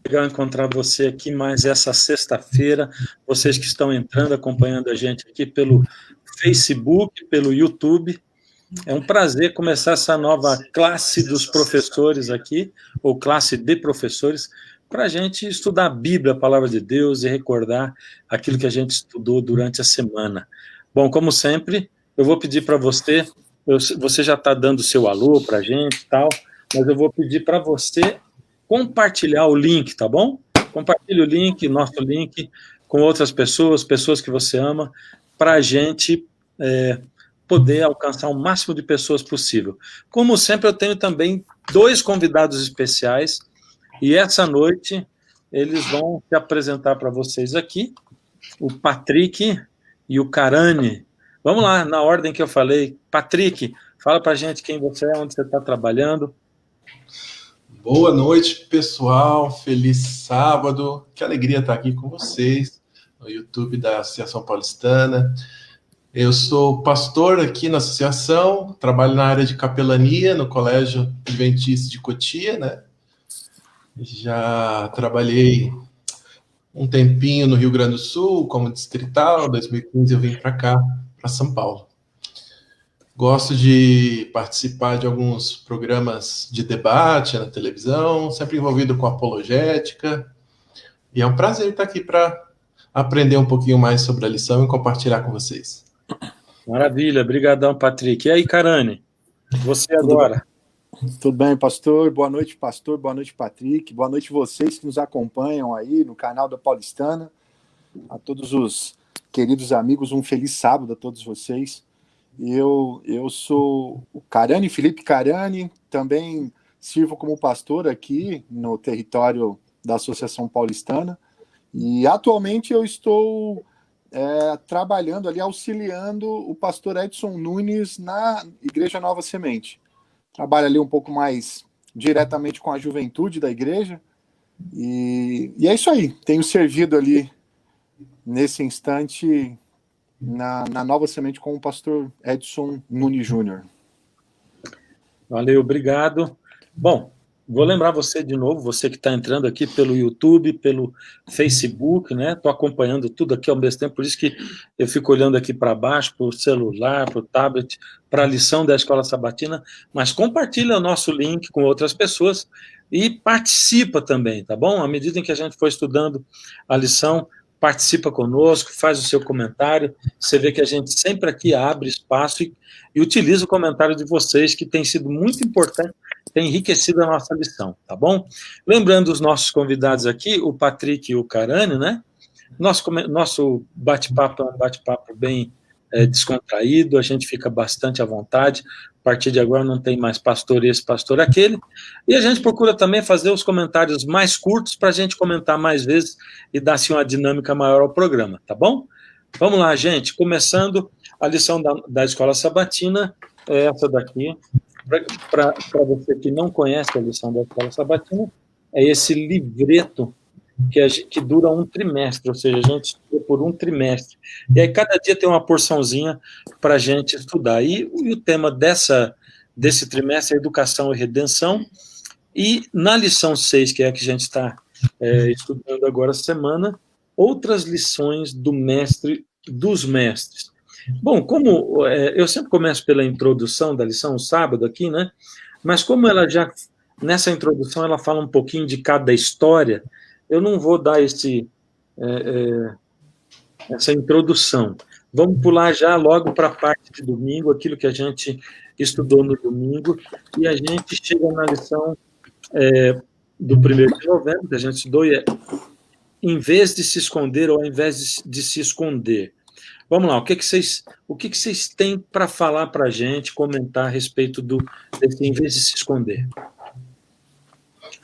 Legal encontrar você aqui mais essa sexta-feira, vocês que estão entrando, acompanhando a gente aqui pelo Facebook, pelo YouTube. É um prazer começar essa nova classe dos professores aqui, ou classe de professores, para a gente estudar a Bíblia, a Palavra de Deus, e recordar aquilo que a gente estudou durante a semana. Bom, como sempre, eu vou pedir para você, você já está dando seu alô para a gente e tal, mas eu vou pedir para você compartilhar o link, tá bom? Compartilhe o link, nosso link, com outras pessoas, pessoas que você ama, para a gente poder alcançar o máximo de pessoas possível. Como sempre, eu tenho também 2 convidados especiais, e essa noite eles vão se apresentar para vocês aqui, o Patrick e o Karane. Vamos lá, na ordem que eu falei. Patrick, fala para a gente quem você é, onde você está trabalhando. Boa noite, pessoal. Feliz sábado. Que alegria estar aqui com vocês no YouTube da Associação Paulistana. Eu sou pastor aqui na associação, trabalho na área de capelania no Colégio Adventista de Cotia, né? Já trabalhei um tempinho no Rio Grande do Sul como distrital. Em 2015 eu vim para cá, para São Paulo. Gosto de participar de alguns programas de debate na televisão, sempre envolvido com apologética. E é um prazer estar aqui para aprender um pouquinho mais sobre a lição e compartilhar com vocês. Maravilha, brigadão, Patrick. E aí, Karane, você agora? Tudo bem, pastor? Boa noite, Patrick. Boa noite vocês que nos acompanham aí no canal da Paulistana. A todos os queridos amigos, um feliz sábado a todos vocês. Eu sou o Karane, Felipe Karane, também sirvo como pastor aqui no território da Associação Paulistana, e atualmente eu estou trabalhando ali, auxiliando o pastor Edson Nunes na Igreja Nova Semente. Trabalho ali um pouco mais diretamente com a juventude da igreja, e é isso aí, tenho servido ali nesse instante na Nova Semente com o pastor Edson Nunes Júnior. Valeu, obrigado. Bom, vou lembrar você de novo, você que está entrando aqui pelo YouTube, pelo Facebook, né? Estou acompanhando tudo aqui ao mesmo tempo, por isso que eu fico olhando aqui para baixo, para o celular, para o tablet, para a lição da Escola Sabatina, mas compartilha o nosso link com outras pessoas e participa também, tá bom? À medida em que a gente for estudando a lição, participa conosco, faz o seu comentário, você vê que a gente sempre aqui abre espaço e utiliza o comentário de vocês, que tem sido muito importante, tem enriquecido a nossa lição, tá bom? Lembrando os nossos convidados aqui, o Patrick e o Karane, né? Nosso bate-papo é um bate-papo bem descontraído, a gente fica bastante à vontade. A partir de agora não tem mais pastor esse, pastor aquele, e a gente procura também fazer os comentários mais curtos para a gente comentar mais vezes e dar assim uma dinâmica maior ao programa, tá bom? Vamos lá, gente, começando a lição da Escola Sabatina, é essa daqui. Para você que não conhece a lição da Escola Sabatina, é esse livreto que dura um trimestre, ou seja, a gente estuda por um trimestre. E aí cada dia tem uma porçãozinha para a gente estudar. E o tema desse trimestre é Educação e Redenção. E na lição 6, que é a que a gente está estudando agora essa semana, outras lições dos mestres. Bom, como eu sempre começo pela introdução da lição, o sábado aqui, né? Mas como ela já, nessa introdução, ela fala um pouquinho de cada história, eu não vou dar essa introdução. Vamos pular já logo para a parte de domingo, aquilo que a gente estudou no domingo, e a gente chega na lição do 1º de novembro, que a gente estudou, em vez de se esconder ou ao invés de se esconder. Vamos lá, o que vocês têm para falar para a gente, comentar a respeito desse em vez de se esconder?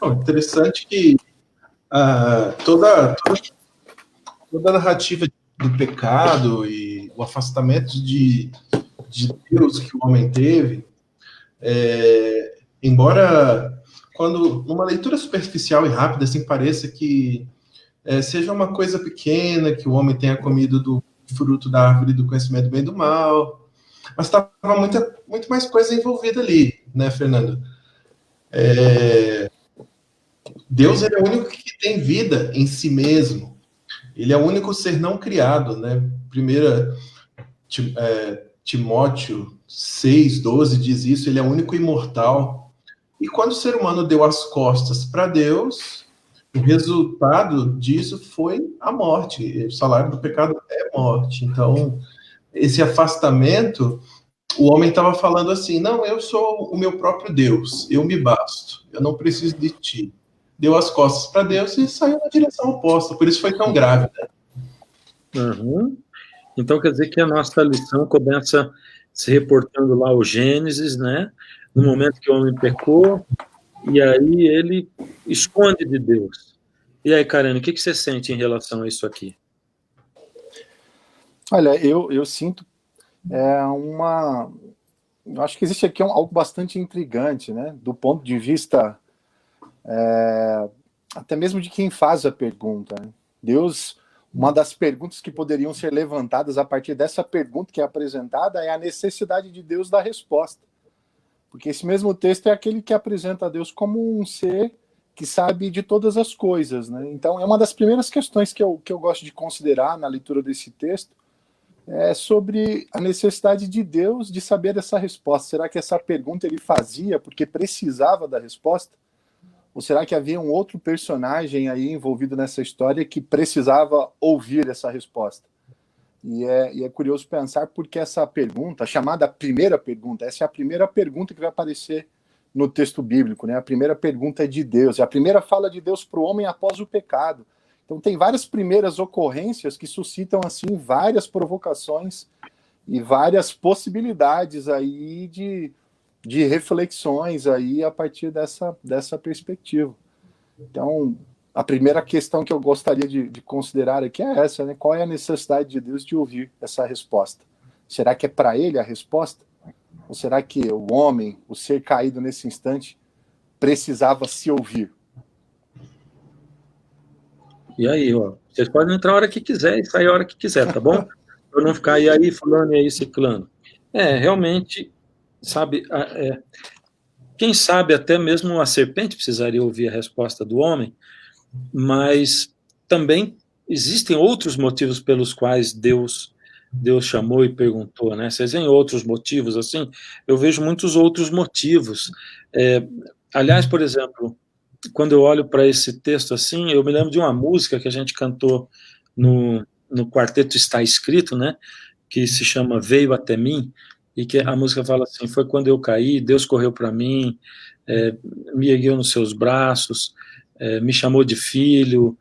Interessante que toda a narrativa do pecado e o afastamento de Deus que o homem teve, embora quando numa leitura superficial e rápida assim pareça que seja uma coisa pequena, que o homem tenha comido do fruto da árvore do conhecimento do bem e do mal, mas estava muito mais coisa envolvida ali, né, Fernando? Deus, ele é o único que tem vida em si mesmo. Ele é o único ser não criado, né? Primeira Timóteo 6:12 diz isso, ele é o único imortal. E quando o ser humano deu as costas para Deus, o resultado disso foi a morte. O salário do pecado é morte. Então, esse afastamento, o homem estava falando assim, não, eu sou o meu próprio Deus, eu me basto, eu não preciso de ti. Deu as costas para Deus e saiu na direção oposta, por isso foi tão grave, né? Uhum. Então quer dizer que a nossa lição começa se reportando lá ao Gênesis, né? No momento que o homem pecou, e aí ele esconde de Deus. E aí, Karine, o que você sente em relação a isso aqui? Olha, eu sinto eu acho que existe aqui algo bastante intrigante, né? Do ponto de vista até mesmo de quem faz a pergunta, né? Deus, uma das perguntas que poderiam ser levantadas a partir dessa pergunta que é apresentada é a necessidade de Deus dar resposta. Porque esse mesmo texto é aquele que apresenta a Deus como um ser que sabe de todas as coisas, né? Então, é uma das primeiras questões que eu gosto de considerar na leitura desse texto, é sobre a necessidade de Deus de saber essa resposta. Será que essa pergunta ele fazia porque precisava da resposta? Ou será que havia um outro personagem aí envolvido nessa história que precisava ouvir essa resposta? E é curioso pensar porque essa pergunta, chamada primeira pergunta, essa é a primeira pergunta que vai aparecer no texto bíblico, né? A primeira pergunta é de Deus, é a primeira fala de Deus para o homem após o pecado. Então tem várias primeiras ocorrências que suscitam assim várias provocações e várias possibilidades aí de reflexões aí a partir dessa perspectiva. Então, a primeira questão que eu gostaria de considerar aqui é essa, né? Qual é a necessidade de Deus de ouvir essa resposta? Será que é para ele a resposta? Ou será que o homem, o ser caído nesse instante, precisava se ouvir? E aí, ó, vocês podem entrar a hora que quiser e sair a hora que quiser, tá bom? Para não ficar aí fulano e aí ciclano. Realmente, sabe, quem sabe até mesmo a serpente precisaria ouvir a resposta do homem, mas também existem outros motivos pelos quais Deus chamou e perguntou, né? Vocês veem outros motivos assim? Eu vejo muitos outros motivos. Aliás, por exemplo, quando eu olho para esse texto assim, eu me lembro de uma música que a gente cantou no quarteto Está Escrito, né? Que se chama Veio Até Mim, e que a música fala assim, foi quando eu caí, Deus correu para mim, me ergueu nos seus braços, me chamou de filho,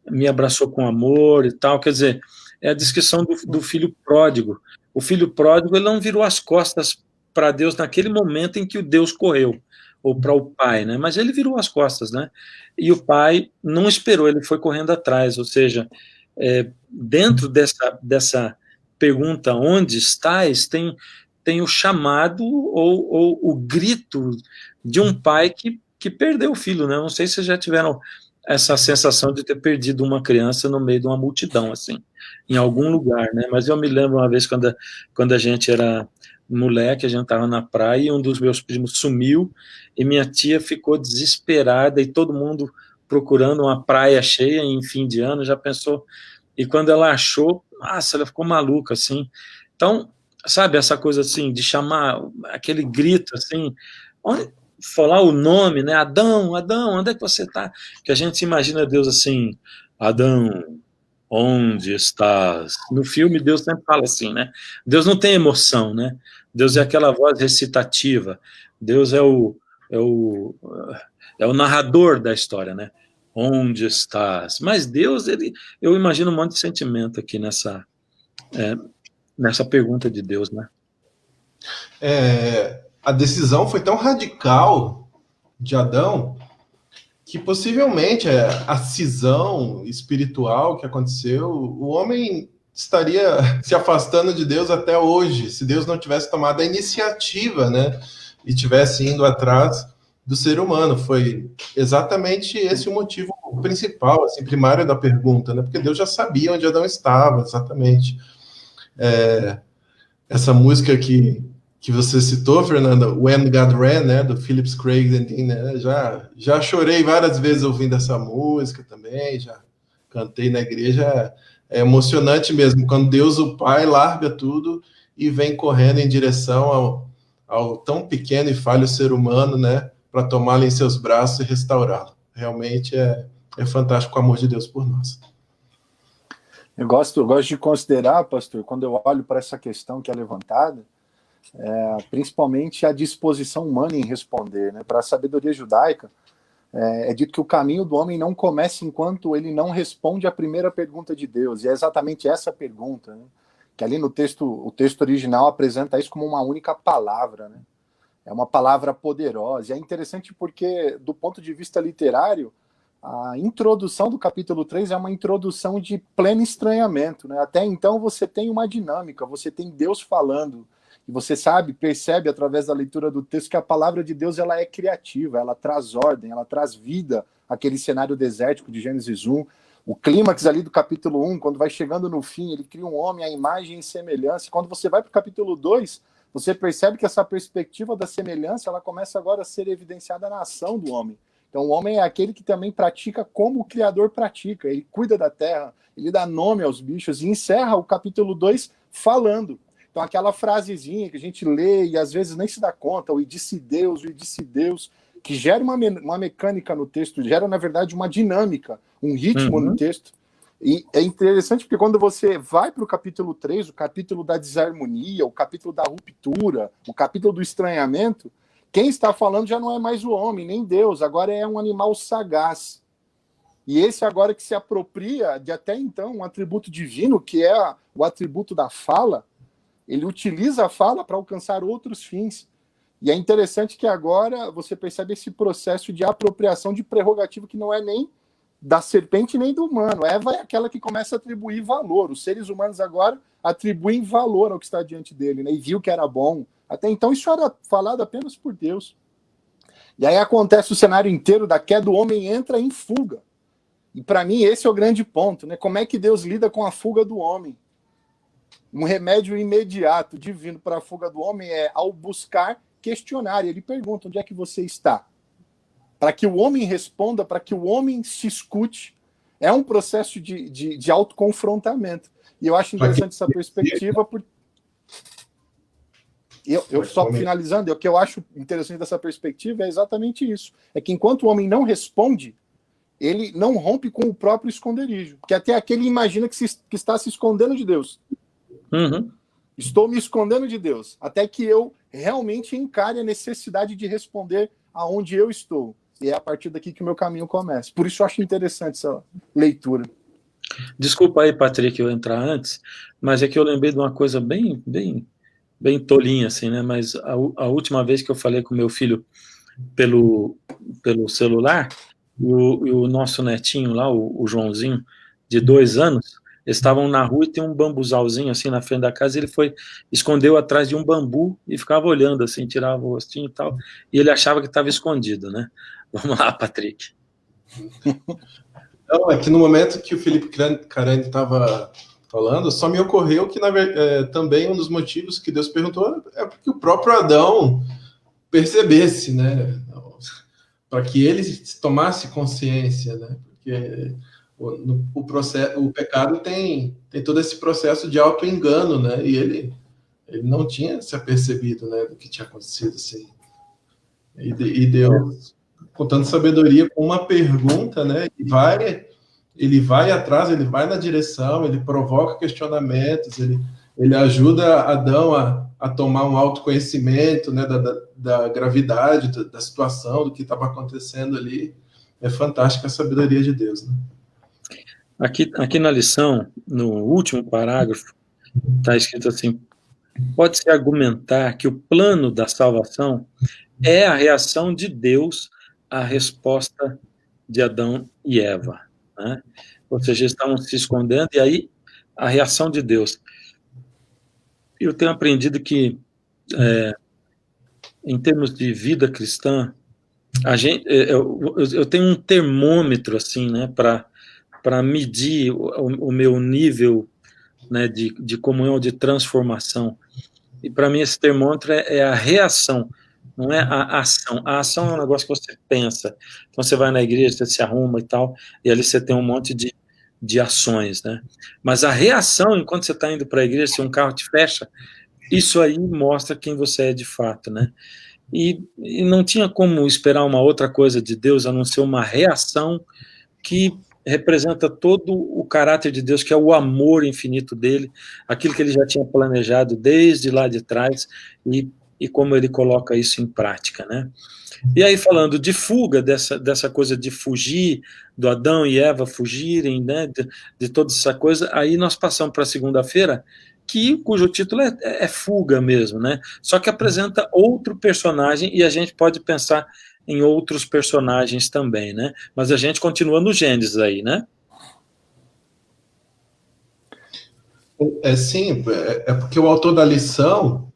me abraçou com amor e tal. Quer dizer, é a descrição do filho pródigo. O filho pródigo, ele não virou as costas para Deus naquele momento em que o Deus correu, ou para o pai, né? Mas ele virou as costas, né? E o pai não esperou, ele foi correndo atrás, ou seja, dentro dessa pergunta, onde estás, tem o chamado ou o grito de um pai que perdeu o filho, né? Não sei se vocês já tiveram essa sensação de ter perdido uma criança no meio de uma multidão, assim, em algum lugar, né? Mas eu me lembro uma vez quando a gente era moleque, a gente estava na praia e um dos meus primos sumiu e minha tia ficou desesperada e todo mundo procurando uma praia cheia em fim de ano, já pensou, e quando ela achou, nossa, ela ficou maluca, assim. Então, sabe, essa coisa assim, de chamar aquele grito, assim, falar o nome, né, Adão, Adão, onde é que você está? Que a gente imagina Deus assim, Adão, onde estás? No filme Deus sempre fala assim, né? Deus não tem emoção, né? Deus é aquela voz recitativa. Deus é o narrador da história, né? Onde estás? Mas Deus, eu imagino um monte de sentimento aqui nessa pergunta de Deus, né? A decisão foi tão radical de Adão que possivelmente a cisão espiritual que aconteceu, o homem estaria se afastando de Deus até hoje, se Deus não tivesse tomado a iniciativa, né, e tivesse indo atrás do ser humano. Foi exatamente esse o motivo principal, assim, primário da pergunta, né, porque Deus já sabia onde Adão estava, exatamente. Essa música que que você citou, Fernanda, When God Ran, né, do Phillips Craig, né, já chorei várias vezes ouvindo essa música também, já cantei na igreja. É emocionante mesmo, quando Deus, o Pai, larga tudo e vem correndo em direção ao tão pequeno e falho ser humano, né, para tomá-lo em seus braços e restaurá-lo. Realmente é fantástico o amor de Deus por nós. Eu gosto de considerar, pastor, quando eu olho para essa questão que é levantada, principalmente a disposição humana em responder, né? Para a sabedoria judaica, é dito que o caminho do homem não começa enquanto ele não responde à primeira pergunta de Deus, e é exatamente essa pergunta, né? Que ali no texto, o texto original apresenta isso como uma única palavra, né? É uma palavra poderosa, e é interessante porque, do ponto de vista literário, a introdução do capítulo 3 é uma introdução de pleno estranhamento, né? Até então você tem uma dinâmica, você tem Deus falando, e você percebe através da leitura do texto que a palavra de Deus ela é criativa, ela traz ordem, ela traz vida àquele cenário desértico de Gênesis 1. O clímax ali do capítulo 1, quando vai chegando no fim, ele cria um homem à imagem e semelhança. E quando você vai para o capítulo 2, você percebe que essa perspectiva da semelhança ela começa agora a ser evidenciada na ação do homem. Então o homem é aquele que também pratica como o Criador pratica, ele cuida da terra, ele dá nome aos bichos, e encerra o capítulo 2 falando. Então aquela frasezinha que a gente lê e às vezes nem se dá conta, o "e disse Deus", que gera uma mecânica no texto, gera na verdade uma dinâmica, um ritmo no texto. E é interessante porque quando você vai para o capítulo 3, o capítulo da desarmonia, o capítulo da ruptura, o capítulo do estranhamento, quem está falando já não é mais o homem, nem Deus, agora é um animal sagaz. E esse agora que se apropria de até então um atributo divino, que é o atributo da fala, ele utiliza a fala para alcançar outros fins. E é interessante que agora você percebe esse processo de apropriação de prerrogativa que não é nem da serpente nem do humano. Eva é aquela que começa a atribuir valor. Os seres humanos agora atribuem valor ao que está diante dele, né? E viu que era bom. Até então isso era falado apenas por Deus. E aí acontece o cenário inteiro da queda, o homem entra em fuga. E para mim esse é o grande ponto, né? Como é que Deus lida com a fuga do homem? Um remédio imediato, divino para a fuga do homem é ao buscar questionar. E ele pergunta, onde é que você está? Para que o homem responda, para que o homem se escute. É um processo de autoconfrontamento. E eu acho interessante essa perspectiva. Eu só finalizando, o que eu acho interessante dessa perspectiva é exatamente isso. É que enquanto o homem não responde, ele não rompe com o próprio esconderijo. Porque até aqui ele imagina que está se escondendo de Deus. Estou me escondendo de Deus. Até que eu realmente encare a necessidade de responder aonde eu estou. E é a partir daqui que o meu caminho começa. Por isso eu acho interessante essa leitura. Desculpa aí, Patrick, eu entrar antes, mas é que eu lembrei de uma coisa bem tolinha, assim, né? Mas a última vez que eu falei com meu filho pelo celular, e o nosso netinho lá, o Joãozinho, de 2 anos, eles estavam na rua e tem um bambuzalzinho assim na frente da casa, e ele escondeu atrás de um bambu e ficava olhando assim, tirava o rostinho e tal, e ele achava que estava escondido, né? Vamos lá, Patrick. Não, é que no momento que o Felipe Carani estava falando, só me ocorreu que também um dos motivos que Deus perguntou é porque o próprio Adão percebesse, né? Para que ele tomasse consciência, né? Porque o pecado tem todo esse processo de auto-engano, né? E ele não tinha se apercebido, né, do que tinha acontecido, assim. E Deus, com tanta sabedoria, com uma pergunta, né? Ele vai atrás, ele vai na direção, ele provoca questionamentos, ele ajuda Adão a tomar um autoconhecimento, né, da gravidade, da situação, do que estava acontecendo ali. É fantástica a sabedoria de Deus, né? Aqui na lição, no último parágrafo, está escrito assim: pode-se argumentar que o plano da salvação é a reação de Deus à resposta de Adão e Eva, né? Ou seja, eles estavam se escondendo, e aí a reação de Deus. Eu tenho aprendido que, em termos de vida cristã, eu tenho um termômetro, assim, né, para medir o meu nível, né, de comunhão, de transformação. E para mim esse termômetro é a reação, não é a ação. A ação é um negócio que você pensa. Então você vai na igreja, você se arruma e tal, e ali você tem um monte de ações, né? Mas a reação, enquanto você está indo para a igreja, se um carro te fecha, isso aí mostra quem você é de fato, né? E não tinha como esperar uma outra coisa de Deus a não ser uma reação que representa todo o caráter de Deus, que é o amor infinito dele, aquilo que ele já tinha planejado desde lá de trás, e como ele coloca isso em prática, né? E aí, falando de fuga, dessa coisa de fugir, do Adão e Eva fugirem, né, de toda essa coisa, aí nós passamos para a segunda-feira, cujo título é fuga mesmo, né? Só que apresenta outro personagem, e a gente pode pensar em outros personagens também, né? Mas a gente continua no Gênesis aí, né? Sim, é porque o autor da lição,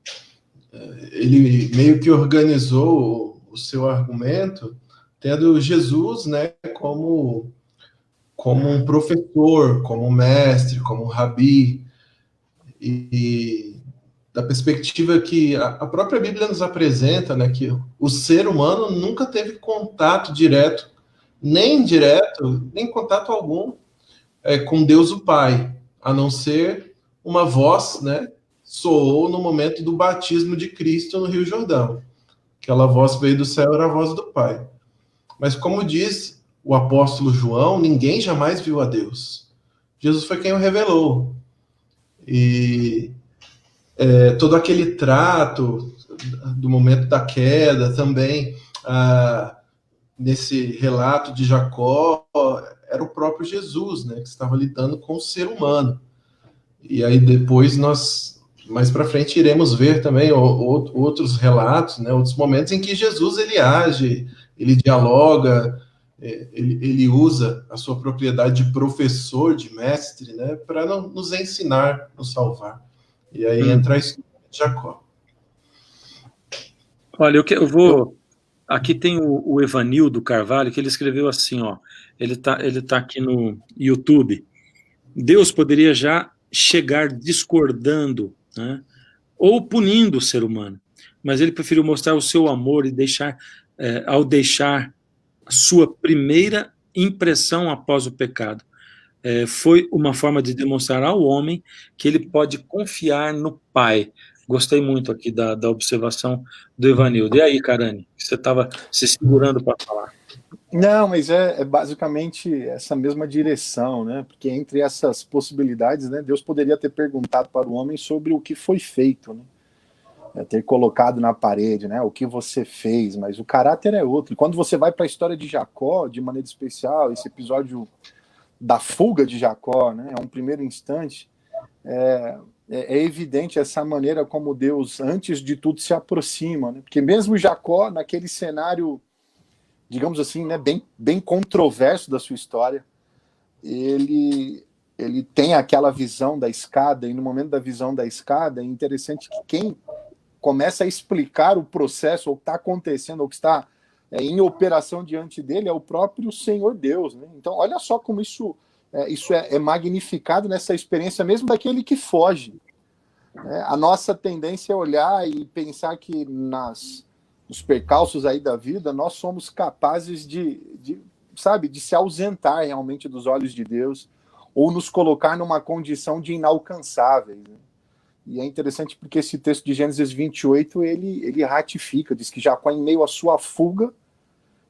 ele meio que organizou o seu argumento tendo Jesus, né, como um professor, como um mestre, como um rabi, e da perspectiva que a própria Bíblia nos apresenta, né, que o ser humano nunca teve contato direto, nem indireto, nem contato algum com Deus o Pai, a não ser uma voz, né, soou no momento do batismo de Cristo no Rio Jordão. Aquela voz veio do céu, era a voz do Pai. Mas como diz o apóstolo João, ninguém jamais viu a Deus. Jesus foi quem o revelou. E todo aquele trato do momento da queda também, nesse relato de Jacó, era o próprio Jesus, né, que estava lidando com o ser humano. E aí depois nós, mais para frente, iremos ver também outros relatos, né, outros momentos em que Jesus ele age, ele dialoga, ele usa a sua propriedade de professor, de mestre, né, para nos ensinar, nos salvar. E aí entra a história de Jacó. Olha, eu vou... Aqui tem o Evanildo Carvalho, que ele escreveu assim, ó, ele tá aqui no YouTube. Deus poderia já chegar discordando, né, ou punindo o ser humano, mas ele preferiu mostrar o seu amor e ao deixar a sua primeira impressão após o pecado. Foi uma forma de demonstrar ao homem que ele pode confiar no Pai. Gostei muito aqui da observação do Evanildo. E aí, Karane, você estava se segurando para falar. Não, mas é basicamente essa mesma direção, né? Porque entre essas possibilidades, né, Deus poderia ter perguntado para o homem sobre o que foi feito, né? Ter colocado na parede, né? O que você fez, mas o caráter é outro. E quando você vai para a história de Jacó, de maneira especial, esse episódio da fuga de Jacó, né? É um primeiro instante. É evidente essa maneira como Deus, antes de tudo, se aproxima, né? Porque mesmo Jacó, naquele cenário, digamos assim, né, bem controverso da sua história, ele tem aquela visão da escada, e no momento da visão da escada, é interessante que quem começa a explicar o processo, ou o que está acontecendo, ou o que está em operação diante dele, é o próprio Senhor Deus, né? Então, olha só como isso é magnificado nessa experiência mesmo daquele que foge. A nossa tendência é olhar e pensar que nos percalços aí da vida, nós somos capazes de se ausentar realmente dos olhos de Deus, ou nos colocar numa condição de inalcançáveis, né? E é interessante porque esse texto de Gênesis 28, ele ratifica, diz que Jacó, em meio à sua fuga,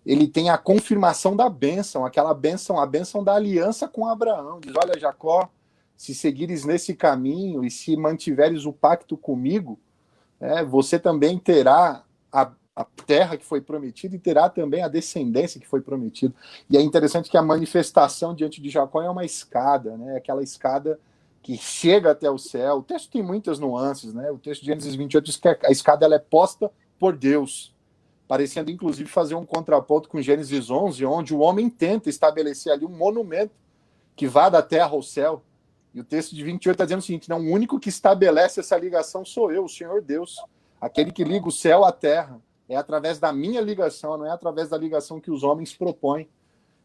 ele tem a confirmação da bênção, aquela bênção, a bênção da aliança com Abraão. Diz, olha, Jacó, se seguires nesse caminho e se mantiveres o pacto comigo, você também terá a terra que foi prometida e terá também a descendência que foi prometida. E é interessante que a manifestação diante de Jacó é uma escada, né? Aquela escada que chega até o céu. O texto tem muitas nuances, né? O texto de Gênesis 28 diz que a escada ela é posta por Deus, parecendo inclusive fazer um contraponto com Gênesis 11, onde o homem tenta estabelecer ali um monumento que vá da terra ao céu. E o texto de 28 está dizendo o seguinte, não, o único que estabelece essa ligação sou eu, o Senhor Deus, aquele que liga o céu à terra. É através da minha ligação, não é através da ligação que os homens propõem.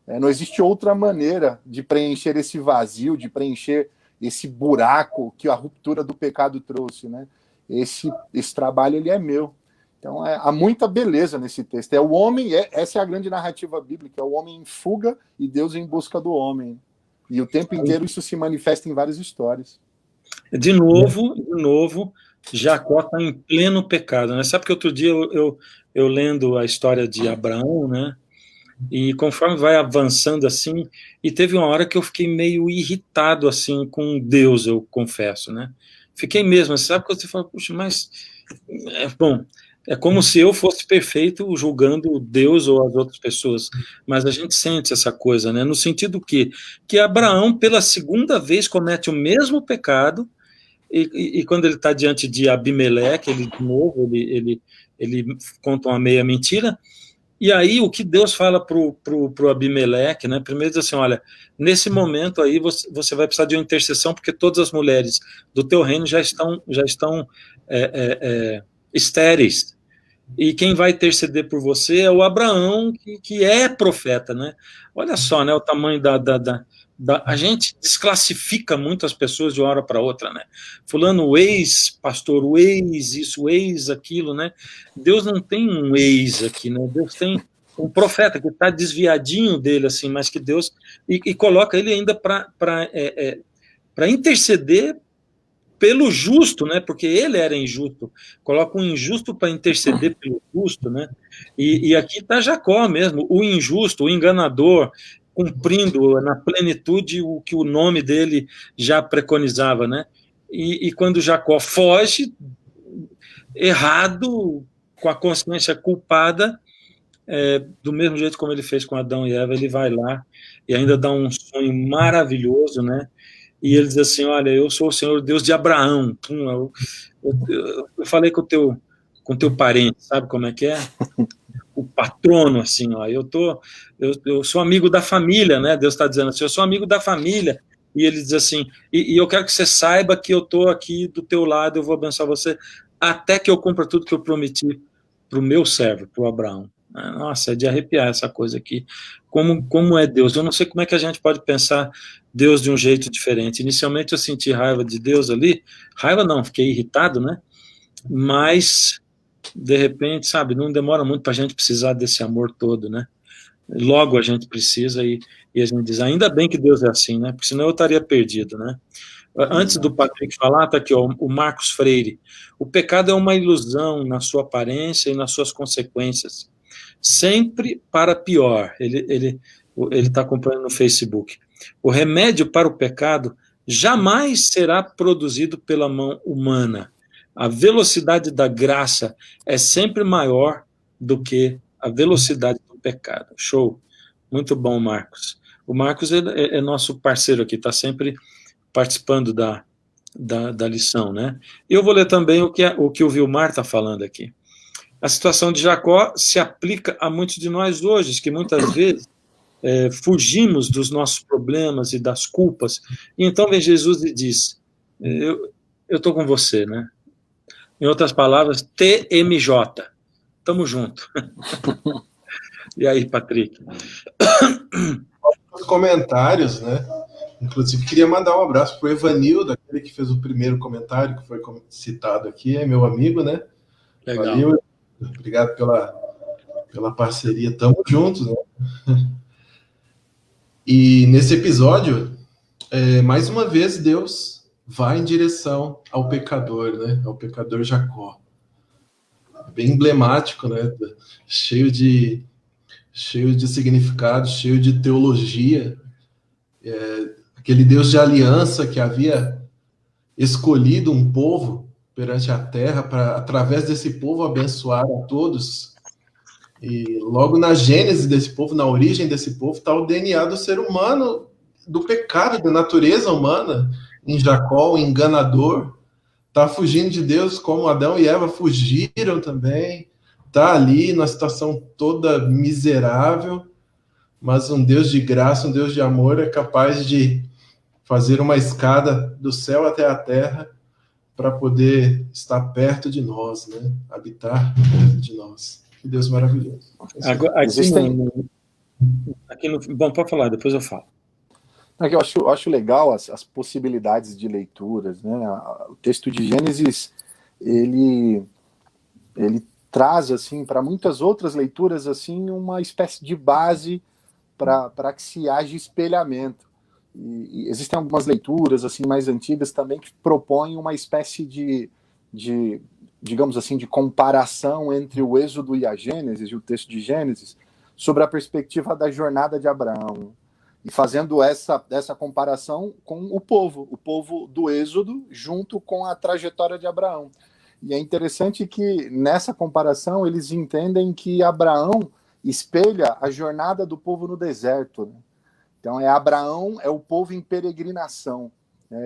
Não existe outra maneira de preencher esse vazio, de preencher esse buraco que a ruptura do pecado trouxe, né? esse trabalho ele é meu. Então, há muita beleza nesse texto. É o homem, essa é a grande narrativa bíblica, é o homem em fuga e Deus em busca do homem. E o tempo inteiro isso se manifesta em várias histórias. De novo, Jacó está em pleno pecado, né? Sabe que outro dia eu lendo a história de Abraão, né? E conforme vai avançando assim, e teve uma hora que eu fiquei meio irritado assim com Deus, eu confesso, né? Fiquei mesmo, sabe quando você fala, puxa, mas bom, é como se eu fosse perfeito julgando Deus ou as outras pessoas, mas a gente sente essa coisa, né? No sentido que Abraão pela segunda vez comete o mesmo pecado. E quando ele está diante de Abimeleque, ele de novo ele conta uma meia mentira. E aí o que Deus fala pro Abimeleque, né? Primeiro diz assim, olha, nesse momento aí você vai precisar de uma intercessão, porque todas as mulheres do teu reino já estão estéreis. E quem vai interceder por você é o Abraão, que é profeta, né? Olha só, né? O tamanho a gente desclassifica muito as pessoas de uma hora para outra, né? Fulano, o ex-pastor, o ex isso, o ex aquilo, né? Deus não tem um ex aqui, né? Deus tem um profeta que está desviadinho dele, assim, mas que Deus... E coloca ele ainda para interceder pelo justo, né? Porque ele era injusto. Coloca um injusto para interceder pelo justo, né? E aqui está Jacó mesmo, o injusto, o enganador, cumprindo na plenitude o que o nome dele já preconizava, né? E quando Jacó foge, errado, com a consciência culpada, do mesmo jeito como ele fez com Adão e Eva, ele vai lá e ainda dá um sonho maravilhoso, né? E ele diz assim, olha, eu sou o Senhor Deus de Abraão. Eu falei com o teu parente, sabe como é que é? O patrono, assim, ó, eu sou amigo da família, né? Deus está dizendo assim, eu sou amigo da família. E ele diz assim, e eu quero que você saiba que eu estou aqui do teu lado, eu vou abençoar você, até que eu cumpra tudo que eu prometi para o meu servo, para o Abraão. Nossa, é de arrepiar essa coisa aqui. Como é Deus? Eu não sei como é que a gente pode pensar Deus de um jeito diferente. Inicialmente eu senti raiva de Deus ali, raiva não, fiquei irritado, né? Mas, de repente, sabe, não demora muito para a gente precisar desse amor todo, né? Logo a gente precisa e a gente diz, ainda bem que Deus é assim, né? Porque senão eu estaria perdido, né? Antes do Patrick falar, tá aqui, ó, o Marcos Freire. O pecado é uma ilusão na sua aparência e nas suas consequências. Sempre para pior. Ele está acompanhando no Facebook. O remédio para o pecado jamais será produzido pela mão humana. A velocidade da graça é sempre maior do que a velocidade do pecado. Show. Muito bom, Marcos. O Marcos é nosso parceiro aqui, está sempre participando da lição, né? E eu vou ler também o que o Vilmar está falando aqui. A situação de Jacó se aplica a muitos de nós hoje, que muitas vezes fugimos dos nossos problemas e das culpas, e então vem Jesus e diz, eu estou com você, né? Em outras palavras, TMJ, tamo junto. E aí, Patrick? Os comentários, né? Inclusive, queria mandar um abraço para o Evanildo, aquele que fez o primeiro comentário, que foi citado aqui, é meu amigo, né? Legal. Valeu, obrigado pela parceria, tamo juntos, né? E nesse episódio, mais uma vez, Deus vai em direção ao pecador, né? Ao pecador Jacó. Bem emblemático, né? Cheio de significado, cheio de teologia. Aquele Deus de aliança que havia escolhido um povo perante a terra para, através desse povo, abençoar a todos. E logo na gênese desse povo, na origem desse povo, está o DNA do ser humano, do pecado, da natureza humana. Em Jacó, o enganador, está fugindo de Deus como Adão e Eva fugiram também. Está ali na situação toda miserável, mas um Deus de graça, um Deus de amor é capaz de fazer uma escada do céu até a terra para poder estar perto de nós, né? Habitar perto de nós. Que Deus maravilhoso. Agora, bom, pode falar, depois eu falo. Eu acho legal as possibilidades de leituras, né? O texto de Gênesis ele traz assim para muitas outras leituras assim uma espécie de base para que se haja espelhamento. E existem algumas leituras assim mais antigas também que propõem uma espécie de digamos assim, de comparação entre o Êxodo e a Gênesis, e o texto de Gênesis, sobre a perspectiva da jornada de Abraão. E fazendo essa comparação com o povo do Êxodo, junto com a trajetória de Abraão. E é interessante que, nessa comparação, eles entendem que Abraão espelha a jornada do povo no deserto, né? Então, Abraão é o povo em peregrinação.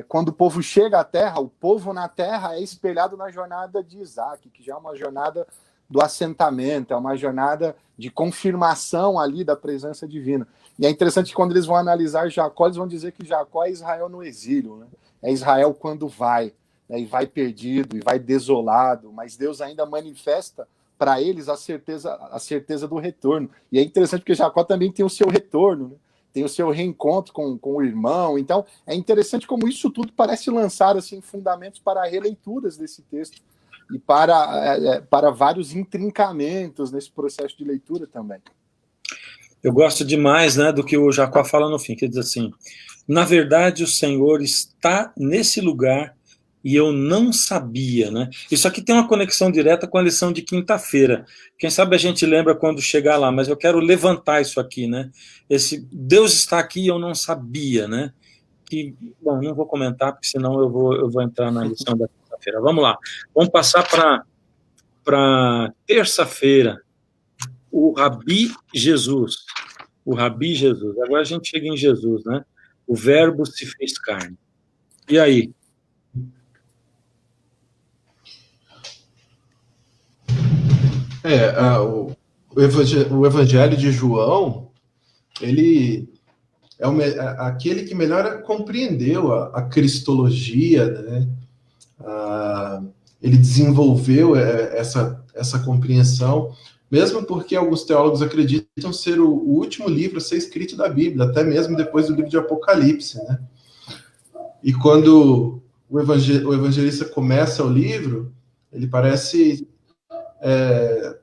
Quando o povo chega à terra, o povo na terra é espelhado na jornada de Isaac, que já é uma jornada do assentamento, é uma jornada de confirmação ali da presença divina. E é interessante que quando eles vão analisar Jacó, eles vão dizer que Jacó é Israel no exílio, né? É Israel quando vai, né? E vai perdido, e vai desolado, mas Deus ainda manifesta para eles a certeza do retorno. E é interessante porque Jacó também tem o seu retorno, né? Tem o seu reencontro com o irmão. Então, é interessante como isso tudo parece lançar assim, fundamentos para releituras desse texto e para vários intrincamentos nesse processo de leitura também. Eu gosto demais, né, do que o Jacó fala no fim, que diz assim: na verdade o Senhor está nesse lugar e eu não sabia, né? Isso aqui tem uma conexão direta com a lição de quinta-feira. Quem sabe a gente lembra quando chegar lá, mas eu quero levantar isso aqui, né? Esse Deus está aqui e eu não sabia, né? Que, bom, não vou comentar, porque senão eu vou entrar na lição da quinta-feira. Vamos lá. Vamos passar para terça-feira. O Rabi Jesus. O Rabi Jesus. Agora a gente chega em Jesus, né? O Verbo se fez carne. E aí? O Evangelho de João, ele é aquele que melhor compreendeu a cristologia, né? Ele desenvolveu essa compreensão, mesmo porque alguns teólogos acreditam ser o último livro a ser escrito da Bíblia, até mesmo depois do livro de Apocalipse, né? E quando o evangelista começa o livro, ele parece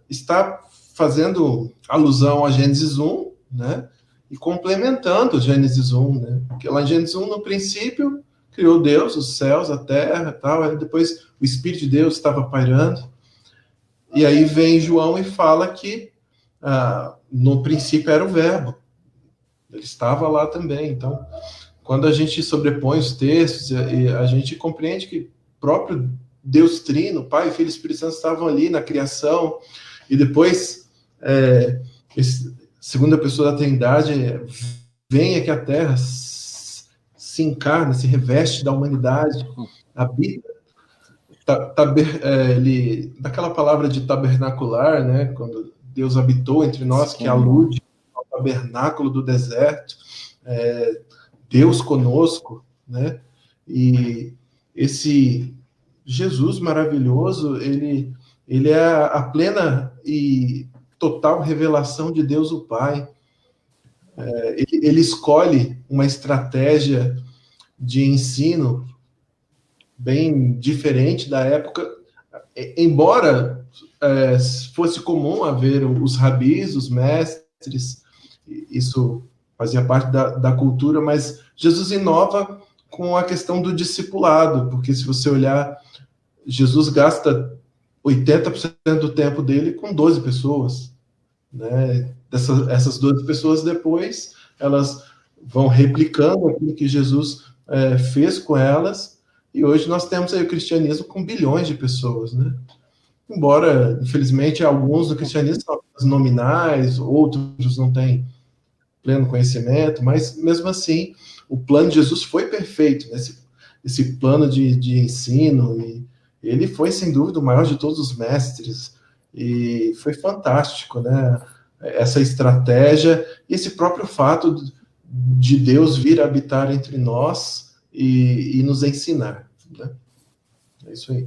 estar fazendo alusão a Gênesis 1, né? E complementando Gênesis 1, né? Porque lá em Gênesis 1, no princípio, criou Deus, os céus, a terra e tal, aí depois o Espírito de Deus estava pairando, e aí vem João e fala que no princípio era o Verbo, ele estava lá também. Então, quando a gente sobrepõe os textos, a gente compreende que o próprio Deus Trino, Pai, Filho e Espírito Santo estavam ali na criação, e depois, segunda pessoa da Trindade, vem aqui à Terra, se encarna, se reveste da humanidade, habita, daquela palavra de tabernacular, né, quando Deus habitou entre nós, que alude ao tabernáculo do deserto, Deus conosco, né, e esse Jesus maravilhoso, ele é a plena e total revelação de Deus o Pai. Ele escolhe uma estratégia de ensino bem diferente da época, embora fosse comum haver os rabis, os mestres, isso fazia parte da cultura, mas Jesus inova com a questão do discipulado, porque se você olhar, Jesus gasta 80% do tempo dele com 12 pessoas, né? Essas 12 pessoas depois, elas vão replicando aquilo que Jesus fez com elas, e hoje nós temos aí o cristianismo com bilhões de pessoas, né? Embora, infelizmente, alguns do cristianismo são nominais, outros não têm pleno conhecimento, mas mesmo assim, o plano de Jesus foi perfeito, né? Esse plano de ensino, e ele foi, sem dúvida, o maior de todos os mestres, e foi fantástico, né? Essa estratégia, e esse próprio fato de Deus vir habitar entre nós e nos ensinar, né? É isso aí.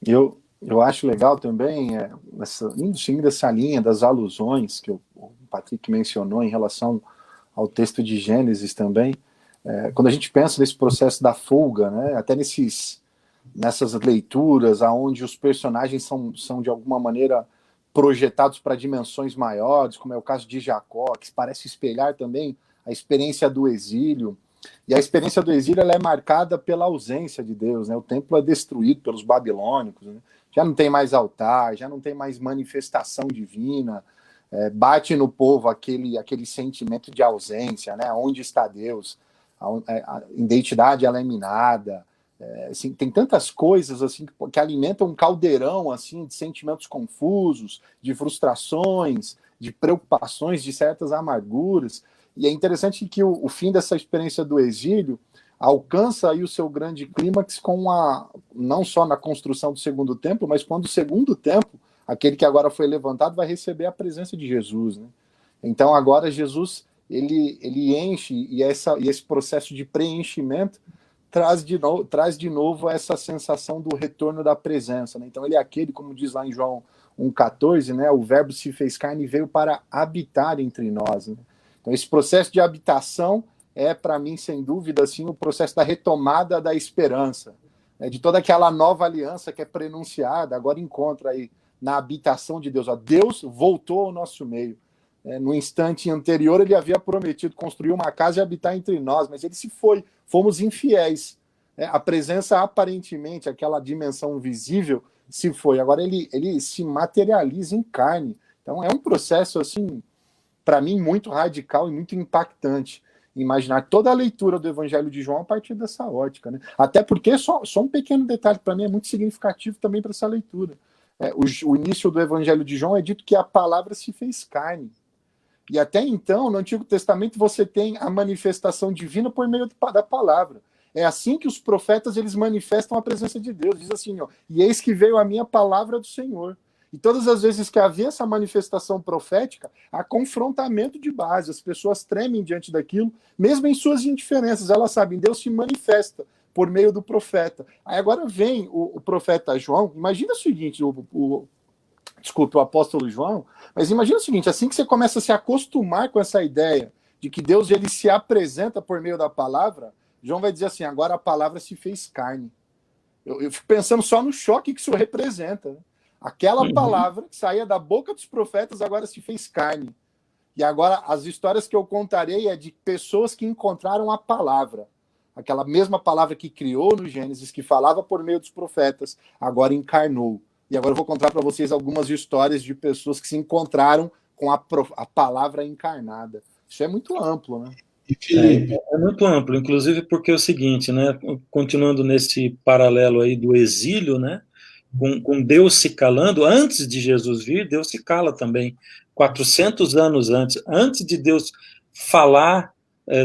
Eu acho legal também, seguindo essa linha das alusões que o Patrick mencionou em relação ao texto de Gênesis também, quando a gente pensa nesse processo da fuga, né, até nesses nessas leituras, aonde os personagens são de alguma maneira projetados para dimensões maiores, como é o caso de Jacó, que parece espelhar também a experiência do exílio. E a experiência do exílio ela é marcada pela ausência de Deus, né? O templo é destruído pelos babilônicos, né? Já não tem mais altar, já não tem mais manifestação divina, bate no povo aquele sentimento de ausência, né? Onde está Deus? A identidade ela é minada. Assim, tem tantas coisas assim que alimentam um caldeirão assim de sentimentos confusos, de frustrações, de preocupações, de certas amarguras. E é interessante que o fim dessa experiência do exílio alcança aí o seu grande clímax não só na construção do segundo templo, mas quando o segundo templo, aquele que agora foi levantado, vai receber a presença de Jesus, né? Então agora Jesus ele enche, e esse processo de preenchimento traz de novo essa sensação do retorno da presença, né? Então ele é aquele, como diz lá em João 1,14, né? O verbo se fez carne e veio para habitar entre nós, né? Então esse processo de habitação é, para mim, sem dúvida, assim, o processo da retomada da esperança, né? De toda aquela nova aliança que é prenunciada, agora encontra aí na habitação de Deus. Ó, Deus voltou ao nosso meio. No instante anterior, ele havia prometido construir uma casa e habitar entre nós, mas ele se foi, fomos infiéis. A presença, aparentemente, aquela dimensão visível, se foi. Agora ele se materializa em carne. Então é um processo, assim, para mim, muito radical e muito impactante. Imaginar toda a leitura do Evangelho de João a partir dessa ótica, né? Até porque, só um pequeno detalhe, para mim é muito significativo também para essa leitura. O início do Evangelho de João é dito que a palavra se fez carne. E até então, no Antigo Testamento, você tem a manifestação divina por meio da palavra. É assim que os profetas eles manifestam a presença de Deus. Diz assim, ó, e eis que veio a minha palavra do Senhor. E todas as vezes que havia essa manifestação profética, há confrontamento de base. As pessoas tremem diante daquilo, mesmo em suas indiferenças. Elas sabem, Deus se manifesta por meio do profeta. Aí agora vem o profeta João. Imagina o seguinte, desculpe, o apóstolo João, mas imagina o seguinte, assim que você começa a se acostumar com essa ideia de que Deus ele se apresenta por meio da palavra, João vai dizer assim, agora a palavra se fez carne. Eu fico pensando só no choque que isso representa, né? Aquela palavra que saía da boca dos profetas agora se fez carne. E agora as histórias que eu contarei é de pessoas que encontraram a palavra. Aquela mesma palavra que criou no Gênesis, que falava por meio dos profetas, agora encarnou. E agora eu vou contar para vocês algumas histórias de pessoas que se encontraram com a palavra encarnada. Isso é muito amplo, né? E Felipe? É muito amplo, inclusive porque é o seguinte, né? Continuando nesse paralelo aí do exílio, né? Com Deus se calando, antes de Jesus vir, Deus se cala também. 400 anos antes de Deus falar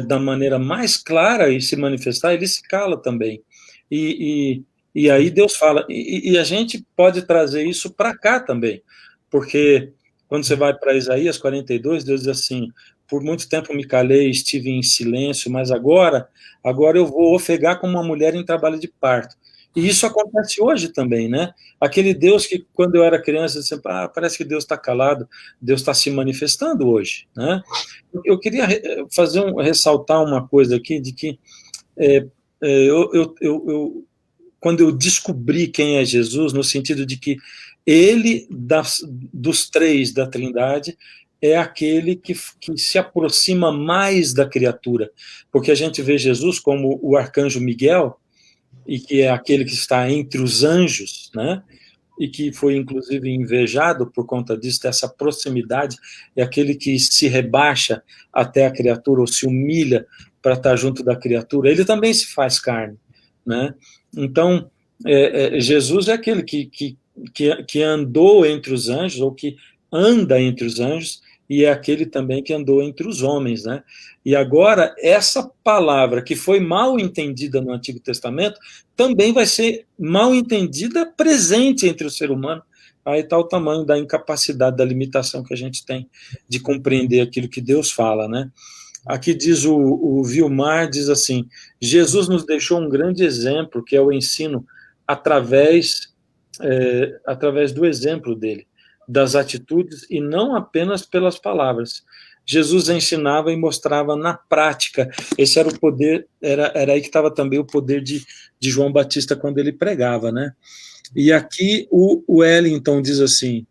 da maneira mais clara e se manifestar, ele se cala também. E aí Deus fala, e a gente pode trazer isso para cá também, porque quando você vai para Isaías 42, Deus diz assim, por muito tempo me calei, estive em silêncio, mas agora eu vou ofegar como uma mulher em trabalho de parto. E isso acontece hoje também, né? Aquele Deus que, quando eu era criança, eu sempre, parece que Deus está calado, Deus está se manifestando hoje, né? Eu queria ressaltar uma coisa aqui, de que quando eu descobri quem é Jesus, no sentido de que ele, dos três da Trindade, é aquele que se aproxima mais da criatura, porque a gente vê Jesus como o arcanjo Miguel, e que é aquele que está entre os anjos, né? E que foi inclusive invejado por conta disso, dessa proximidade, é aquele que se rebaixa até a criatura, ou se humilha para estar junto da criatura, ele também se faz carne, né? Então, Jesus é aquele que andou entre os anjos, ou que anda entre os anjos, e é aquele também que andou entre os homens, né? E agora, essa palavra que foi mal entendida no Antigo Testamento, também vai ser mal entendida presente entre o ser humano. Aí está o tamanho da incapacidade, da limitação que a gente tem de compreender aquilo que Deus fala, né? Aqui diz o Vilmar, diz assim, Jesus nos deixou um grande exemplo, que é o ensino através do exemplo dele, das atitudes, e não apenas pelas palavras. Jesus ensinava e mostrava na prática. Esse era o poder, era aí que estava também o poder de João Batista quando ele pregava, né? E aqui o Wellington diz assim,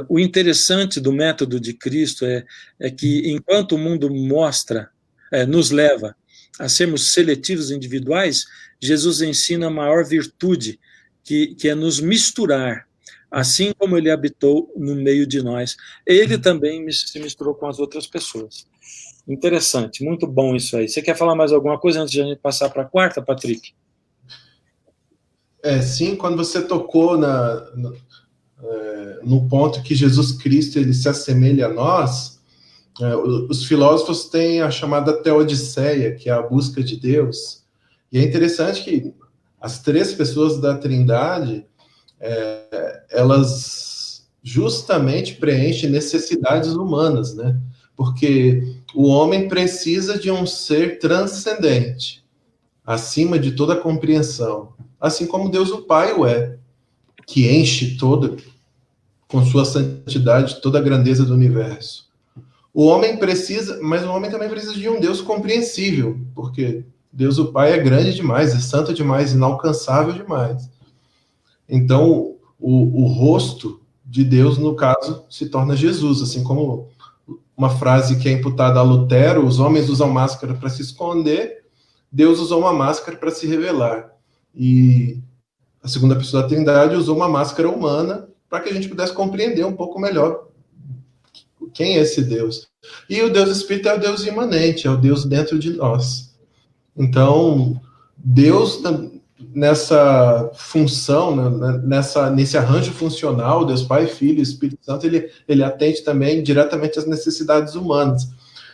o interessante do método de Cristo é que enquanto o mundo nos leva a sermos seletivos individuais, Jesus ensina a maior virtude, que é nos misturar, assim como ele habitou no meio de nós. Ele também se misturou com as outras pessoas. Interessante, muito bom isso aí. Você quer falar mais alguma coisa antes de a gente passar para a quarta, Patrick? Sim, quando você tocou no ponto que Jesus Cristo ele se assemelha a nós, os filósofos têm a chamada teodiceia, que é a busca de Deus. E é interessante que as três pessoas da Trindade, elas justamente preenchem necessidades humanas, né? Porque o homem precisa de um ser transcendente, acima de toda compreensão, assim como Deus o Pai o é, que enche com sua santidade, toda a grandeza do universo. O homem precisa, mas o homem também precisa de um Deus compreensível, porque Deus o Pai é grande demais, é santo demais, inalcançável demais. Então, o rosto de Deus, no caso, se torna Jesus, assim como uma frase que é imputada a Lutero: os homens usam máscara para se esconder, Deus usou uma máscara para se revelar. E a segunda pessoa da Trindade usou uma máscara humana para que a gente pudesse compreender um pouco melhor quem é esse Deus. E o Deus Espírito é o Deus imanente, é o Deus dentro de nós. Então, Deus, nessa função, nesse arranjo funcional, Deus Pai, Filho e Espírito Santo, ele atende também diretamente às necessidades humanas.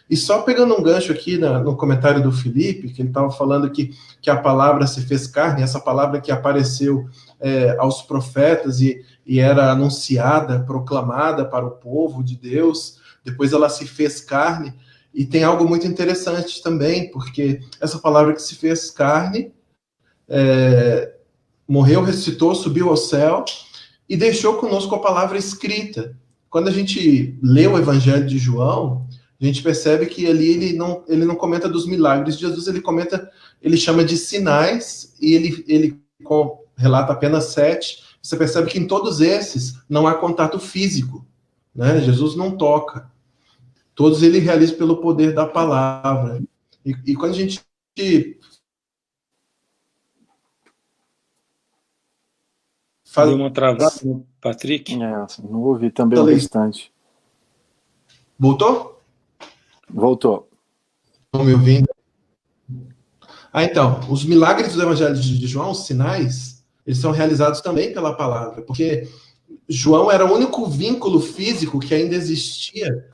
E só pegando um gancho aqui no comentário do Felipe, que ele estava falando que a palavra se fez carne, essa palavra que apareceu aos profetas e era anunciada, proclamada para o povo de Deus, depois ela se fez carne. E tem algo muito interessante também, porque essa palavra que se fez carne morreu, ressuscitou, subiu ao céu e deixou conosco a palavra escrita. Quando a gente lê o Evangelho de João, a gente percebe que ali ele não comenta dos milagres de Jesus, ele chama de sinais, e ele relata apenas 7. Você percebe que em todos esses não há contato físico, né? Jesus não toca. Todos ele realiza pelo poder da palavra. E quando a gente faz uma travada no Patrick? Não ouvi também o restante. Voltou? Voltou. Estão me ouvindo? Então, os milagres do Evangelho de João, os sinais, eles são realizados também pela palavra, porque João era o único vínculo físico que ainda existia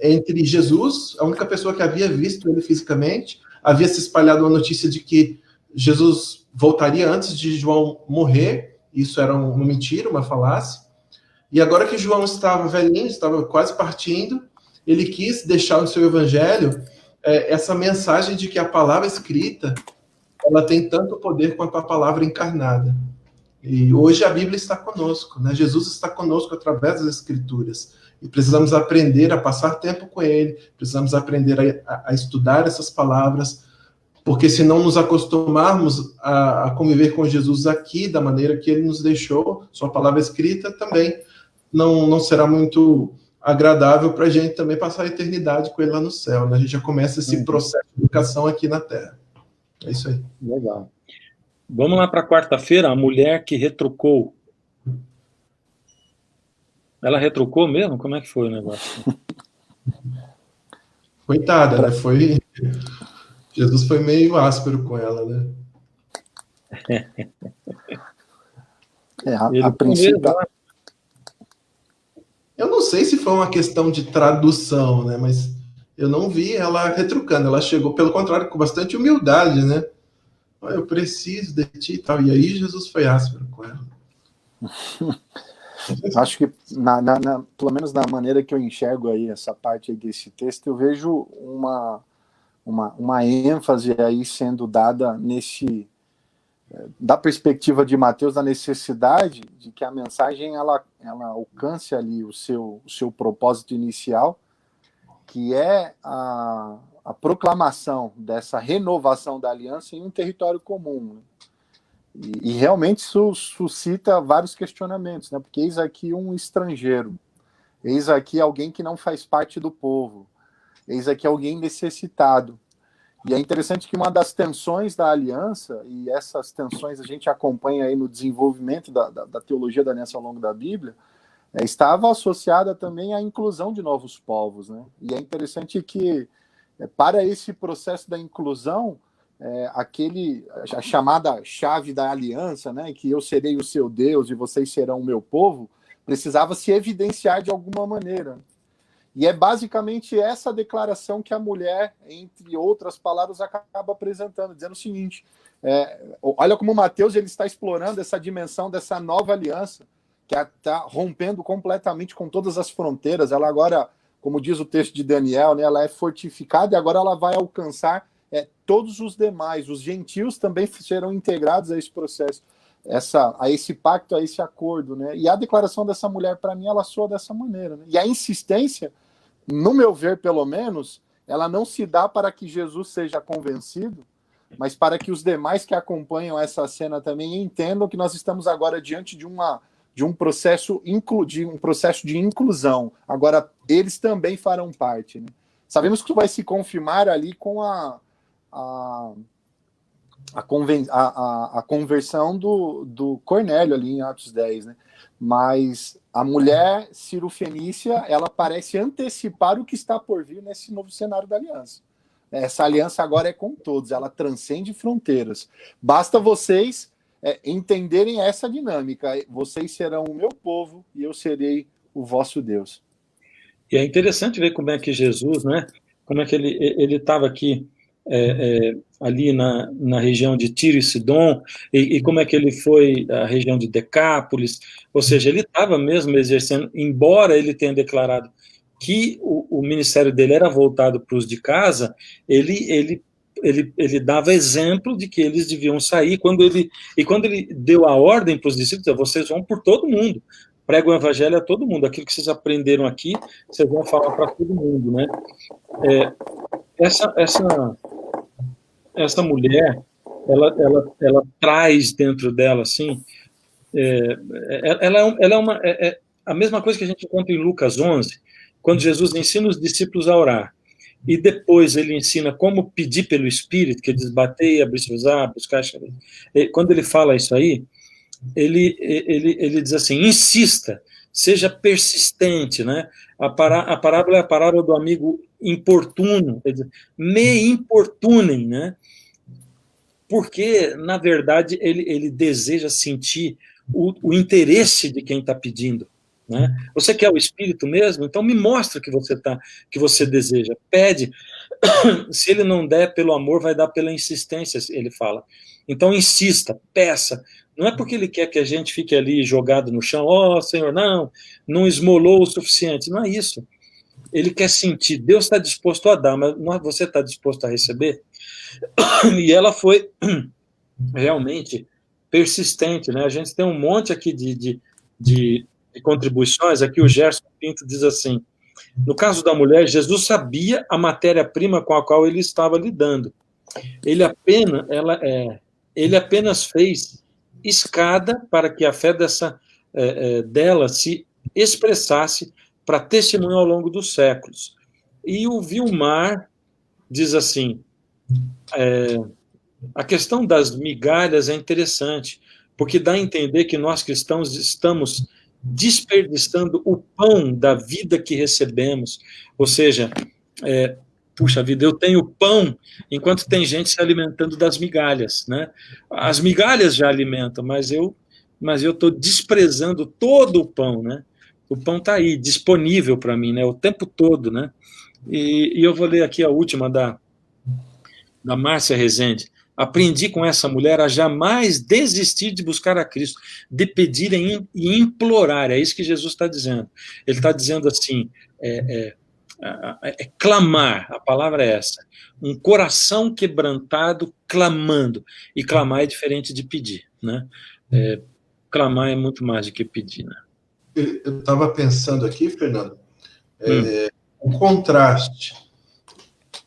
entre Jesus, a única pessoa que havia visto ele fisicamente. Havia se espalhado uma notícia de que Jesus voltaria antes de João morrer. Isso era uma mentira, uma falácia. E agora que João estava velhinho, estava quase partindo, ele quis deixar no seu evangelho essa mensagem de que a palavra escrita ela tem tanto poder quanto a palavra encarnada. E hoje a Bíblia está conosco, né? Jesus está conosco através das Escrituras. E precisamos aprender a passar tempo com Ele, precisamos aprender a estudar essas palavras, porque se não nos acostumarmos a conviver com Jesus aqui, da maneira que Ele nos deixou, sua palavra escrita, também não será muito agradável para a gente também passar a eternidade com Ele lá no céu, né? A gente já começa esse processo de educação aqui na Terra. É isso aí. Legal. Vamos lá para quarta-feira, a mulher que retrucou. Ela retrucou mesmo? Como é que foi o negócio? Coitada, né? Jesus foi meio áspero com ela, né? A princípio... Eu não sei se foi uma questão de tradução, né? Mas eu não vi ela retrucando. Ela chegou, pelo contrário, com bastante humildade, né? Eu preciso de ti e tal. E aí Jesus foi áspero com ela. Acho que, pelo menos na maneira que eu enxergo aí essa parte aí desse texto, eu vejo uma ênfase aí sendo dada da perspectiva de Mateus, da necessidade de que a mensagem ela alcance ali o seu propósito inicial, que é a proclamação dessa renovação da aliança em um território comum. E realmente isso suscita vários questionamentos, né? Porque eis aqui um estrangeiro, eis aqui alguém que não faz parte do povo, eis aqui alguém necessitado. E é interessante que uma das tensões da aliança, e essas tensões a gente acompanha aí no desenvolvimento da teologia da aliança ao longo da Bíblia, estava associada também à inclusão de novos povos, né? E é interessante que, para esse processo da inclusão, a chamada chave da aliança, né, que eu serei o seu Deus e vocês serão o meu povo, precisava se evidenciar de alguma maneira. E é basicamente essa declaração que a mulher, entre outras palavras, acaba apresentando, dizendo o seguinte: olha como Mateus ele está explorando essa dimensão dessa nova aliança, que está rompendo completamente com todas as fronteiras. Ela agora, como diz o texto de Daniel, né, ela é fortificada e agora ela vai alcançar todos os demais. Os gentios também serão integrados a esse processo, a esse pacto, a esse acordo, né? E a declaração dessa mulher, para mim, ela soa dessa maneira, né? E a insistência, no meu ver, pelo menos, ela não se dá para que Jesus seja convencido, mas para que os demais que acompanham essa cena também entendam que nós estamos agora diante de um processo de inclusão. Agora, eles também farão parte, né? Sabemos que vai se confirmar ali com a conversão do Cornélio ali em Atos 10, né? Mas a mulher Cirofenícia, ela parece antecipar o que está por vir nesse novo cenário da aliança. Essa aliança agora é com todos, ela transcende fronteiras. Basta vocês entenderem essa dinâmica. Vocês serão o meu povo e eu serei o vosso Deus. E é interessante ver como é que Jesus, né? Como é que ele estava aqui ali na região de Tiro e Sidom, e como é que ele foi à região de Decápolis, ou seja, ele estava mesmo exercendo, embora ele tenha declarado que o ministério dele era voltado para os de casa, ele dava exemplo de que eles deviam sair, quando ele deu a ordem para os discípulos: vocês vão por todo mundo, pregam o evangelho a todo mundo, aquilo que vocês aprenderam aqui, vocês vão falar para todo mundo, né? Essa mulher, ela traz dentro dela, assim, ela é a mesma coisa que a gente encontra em Lucas 11, quando Jesus ensina os discípulos a orar, e depois ele ensina como pedir pelo Espírito, que diz: batei, abrir-se-vos-á, buscar. Quando ele fala isso aí, ele diz assim: insista, seja persistente, né? A parábola é a parábola do amigo importuno, quer dizer, me importunem, né? Porque, na verdade, ele deseja sentir o interesse de quem está pedindo, né? Você quer o Espírito mesmo? Então me mostra que você deseja. Pede. Se ele não der pelo amor, vai dar pela insistência, ele fala. Então insista, peça. Não é porque ele quer que a gente fique ali jogado no chão: Senhor, não esmolou o suficiente. Não é isso. Ele quer sentir. Deus está disposto a dar, mas você está disposto a receber? E ela foi realmente persistente, né? A gente tem um monte aqui de contribuições. Aqui o Gerson Pinto diz assim: no caso da mulher, Jesus sabia a matéria-prima com a qual ele estava lidando. Ele apenas fez escada para que a fé dela se expressasse para testemunho ao longo dos séculos. E o Vilmar diz assim: a questão das migalhas é interessante, porque dá a entender que nós cristãos estamos desperdiçando o pão da vida que recebemos. Ou seja, puxa vida, eu tenho pão, enquanto tem gente se alimentando das migalhas, né? As migalhas já alimentam, mas eu estou desprezando todo o pão, né? O pão está aí, disponível para mim, né? O tempo todo, né? E eu vou ler aqui a última da Márcia Rezende. Aprendi com essa mulher a jamais desistir de buscar a Cristo, de pedir e implorar. É isso que Jesus está dizendo. Ele está dizendo assim: É clamar, a palavra é essa. Um coração quebrantado clamando. E clamar é diferente de pedir, né? Clamar é muito mais do que pedir, né? Eu estava pensando aqui, Fernando, o contraste.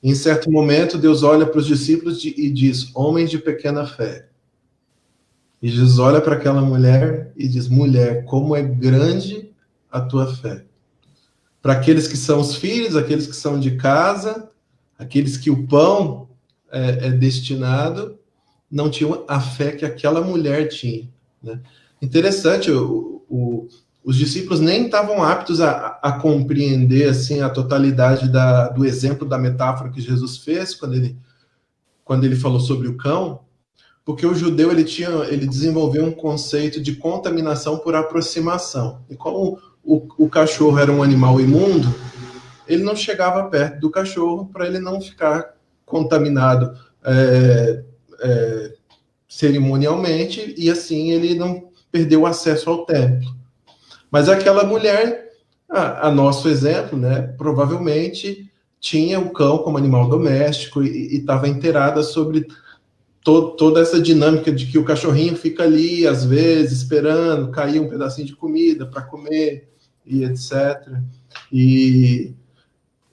Em certo momento, Deus olha para os discípulos e diz: homens de pequena fé. E Jesus olha para aquela mulher e diz: mulher, como é grande a tua fé. Para aqueles que são os filhos, aqueles que são de casa, aqueles que o pão é destinado, não tinham a fé que aquela mulher tinha, né? Interessante, os discípulos nem estavam aptos a compreender assim a totalidade do exemplo da metáfora que Jesus fez quando ele falou sobre o cão, porque o judeu ele desenvolveu um conceito de contaminação por aproximação. E como o cachorro era um animal imundo, ele não chegava perto do cachorro para ele não ficar contaminado cerimonialmente, e assim ele não perdeu o acesso ao templo. Mas aquela mulher, a nosso exemplo, né, provavelmente tinha o cão como animal doméstico e estava inteirada sobre toda essa dinâmica de que o cachorrinho fica ali, às vezes, esperando cair um pedacinho de comida para comer, e etc. E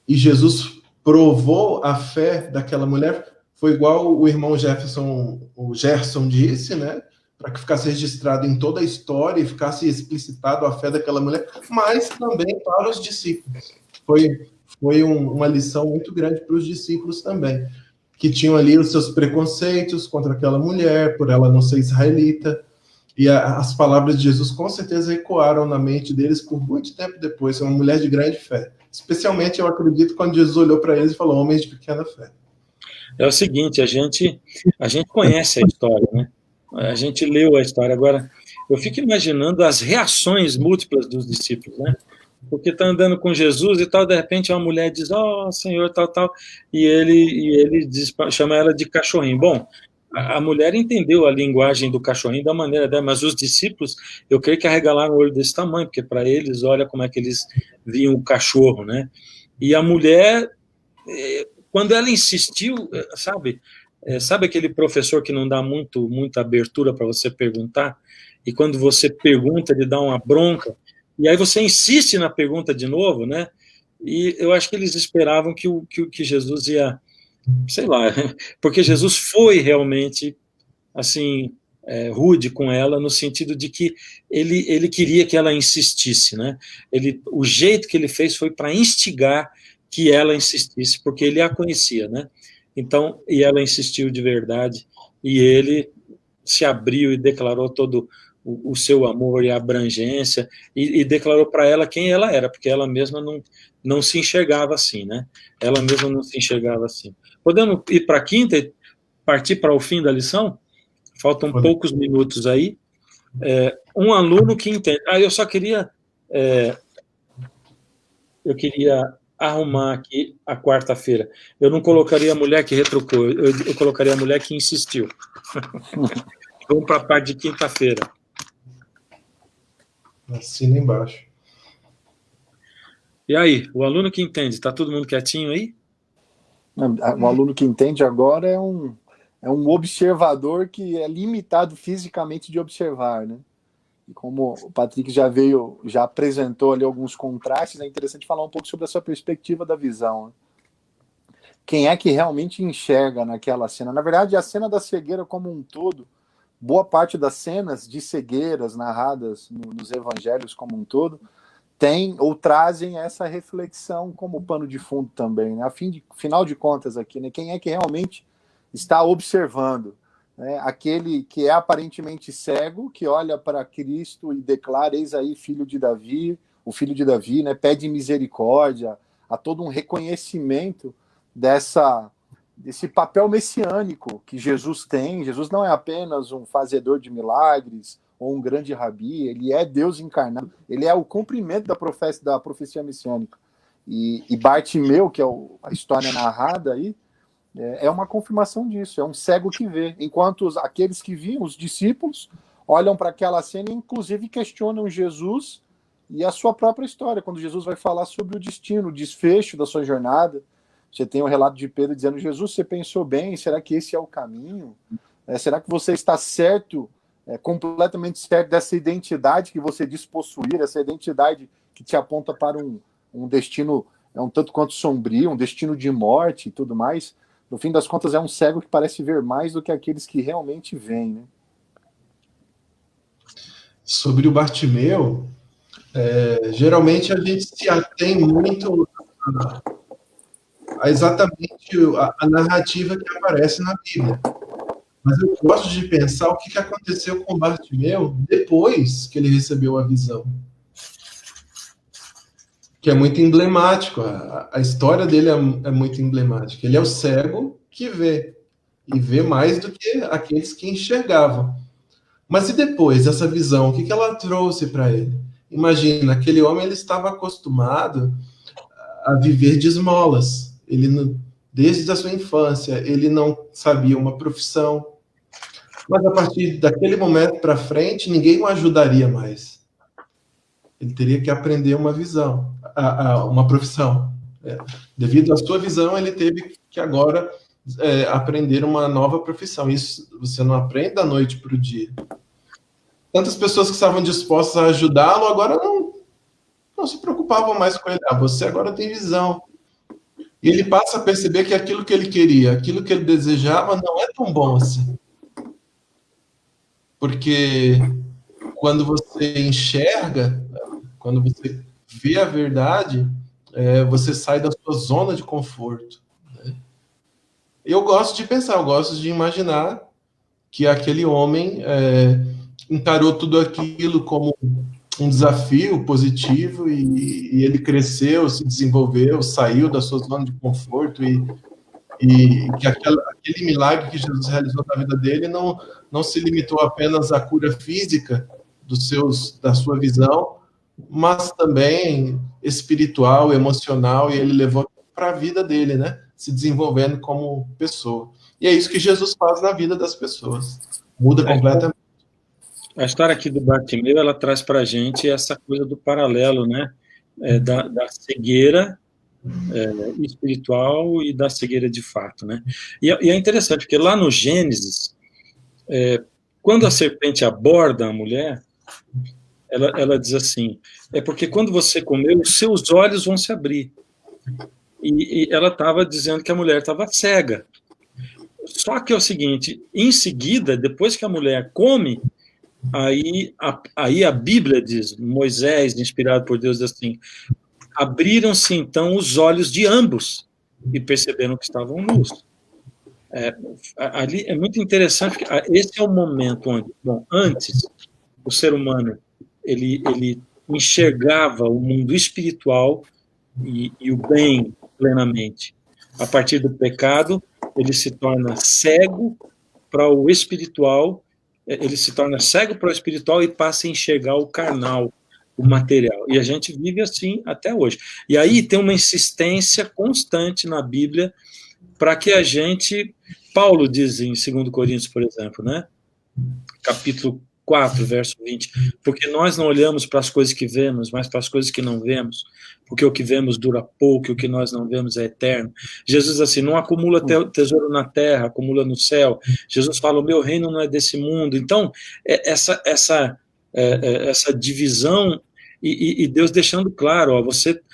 Jesus provou a fé daquela mulher. Foi igual o irmão o Gerson disse, né? Para que ficasse registrado em toda a história e ficasse explicitado a fé daquela mulher, mas também para os discípulos. Foi uma lição muito grande para os discípulos também, que tinham ali os seus preconceitos contra aquela mulher, por ela não ser israelita, e as palavras de Jesus com certeza ecoaram na mente deles por muito tempo depois. É uma mulher de grande fé. Especialmente, eu acredito, quando Jesus olhou para eles e falou: homens de pequena fé. É o seguinte, a gente conhece a história, né? A gente leu a história. Agora, eu fico imaginando as reações múltiplas dos discípulos, né? Porque está andando com Jesus e tal, de repente uma mulher diz: ó, Senhor, tal, tal, e ele chama ela de cachorrinho. Bom, a mulher entendeu a linguagem do cachorrinho da maneira dela, mas os discípulos, eu creio que arregalaram o olho desse tamanho, porque para eles, olha como é que eles viam o cachorro, né? E a mulher, quando ela insistiu, sabe aquele professor que não dá muita abertura para você perguntar, e quando você pergunta, ele dá uma bronca, e aí você insiste na pergunta de novo, né? E eu acho que eles esperavam que Jesus ia, sei lá, porque Jesus foi realmente, assim, rude com ela, no sentido de que ele queria que ela insistisse, né? O jeito que ele fez foi para instigar que ela insistisse, porque ele a conhecia, né? Então, e ela insistiu de verdade, e ele se abriu e declarou todo o seu amor e a abrangência, e declarou para ela quem ela era, porque ela mesma não se enxergava assim, né? Ela mesma não se enxergava assim. Podemos ir para a quinta e partir para o fim da lição? Faltam poucos minutos aí. Um aluno que entende... eu só queria... eu queria arrumar aqui a quarta-feira. Eu não colocaria a mulher que retrucou, eu colocaria a mulher que insistiu. Vamos para a parte de quinta-feira. Assina embaixo. E aí, o aluno que entende, está todo mundo quietinho aí? O aluno que entende agora é um observador que é limitado fisicamente de observar, né? E como o Patrick já apresentou ali alguns contrastes, é interessante falar um pouco sobre a sua perspectiva da visão, né? Quem é que realmente enxerga naquela cena? Na verdade, a cena da cegueira como um todo, boa parte das cenas de cegueiras narradas nos evangelhos como um todo, tem ou trazem essa reflexão como pano de fundo também, né? Afinal de contas aqui, né? Quem é que realmente está observando, né? Aquele que é aparentemente cego, que olha para Cristo e declara: eis aí filho de Davi, o filho de Davi, né? Pede misericórdia, há todo um reconhecimento desse papel messiânico que Jesus tem. Jesus não é apenas um fazedor de milagres ou um grande rabi, ele é Deus encarnado, ele é o cumprimento da profecia messiânica. E Bartimeu, que é a história narrada aí, é uma confirmação disso, é um cego que vê, enquanto aqueles que viam, os discípulos, olham para aquela cena e inclusive questionam Jesus e a sua própria história, quando Jesus vai falar sobre o destino, o desfecho da sua jornada. Você tem o relato de Pedro dizendo: Jesus, você pensou bem, será que esse é o caminho? Será que você está certo, completamente certo dessa identidade que você diz possuir, essa identidade que te aponta para um destino um tanto quanto sombrio, um destino de morte e tudo mais? No fim das contas, é um cego que parece ver mais do que aqueles que realmente veem, né? Sobre o Bartimeu, geralmente a gente se atém muito a exatamente a narrativa que aparece na Bíblia. Mas eu gosto de pensar o que aconteceu com Bartimeu depois que ele recebeu a visão. Que é muito emblemático. A história dele é muito emblemática. Ele é o cego que vê. E vê mais do que aqueles que enxergavam. Mas e depois, essa visão, o que ela trouxe para ele? Imagina, aquele homem ele estava acostumado a viver de esmolas. Ele, desde a sua infância, ele não sabia uma profissão. Mas a partir daquele momento para frente, ninguém o ajudaria mais. Ele teria que aprender uma visão, uma profissão. Devido à sua visão, ele teve que agora aprender uma nova profissão. Isso você não aprende da noite para o dia. Tantas pessoas que estavam dispostas a ajudá-lo, agora não se preocupavam mais com ele. Você agora tem visão. E ele passa a perceber que aquilo que ele queria, aquilo que ele desejava, não é tão bom assim. Porque quando você enxerga, quando você vê a verdade, você sai da sua zona de conforto. Né? Eu gosto de pensar, eu gosto de imaginar que aquele homem encarou tudo aquilo como um desafio positivo e ele cresceu, se desenvolveu, saiu da sua zona de conforto e que aquele milagre que Jesus realizou na vida dele não se limitou apenas à cura física da sua visão, mas também espiritual, emocional, e ele levou para a vida dele, né? Se desenvolvendo como pessoa. E é isso que Jesus faz na vida das pessoas. Muda completamente. A história aqui do Bartimeu, ela traz para a gente essa coisa do paralelo, né? Da cegueira espiritual e da cegueira de fato, né? E é interessante, porque lá no Gênesis, quando a serpente aborda a mulher, ela diz assim, porque quando você comeu, os seus olhos vão se abrir. E ela estava dizendo que a mulher estava cega. Só que é o seguinte, em seguida, depois que a mulher come, aí a Bíblia diz, Moisés, inspirado por Deus, diz assim, abriram-se então os olhos de ambos e perceberam que estavam nus. Ali é muito interessante, porque esse é o momento onde, antes, o ser humano ele enxergava o mundo espiritual e o bem plenamente. A partir do pecado, ele se torna cego para o espiritual, ele se torna cego para o espiritual e passa a enxergar o carnal, o material. E a gente vive assim até hoje. E aí tem uma insistência constante na Bíblia para que a gente... Paulo diz em 2 Coríntios, por exemplo, né? Capítulo 4, verso 20, porque nós não olhamos para as coisas que vemos, mas para as coisas que não vemos, porque o que vemos dura pouco e o que nós não vemos é eterno. Jesus diz assim, não acumula tesouro na terra, acumula no céu. Jesus fala, o meu reino não é desse mundo. Então, essa divisão, e Deus deixando claro, ó, você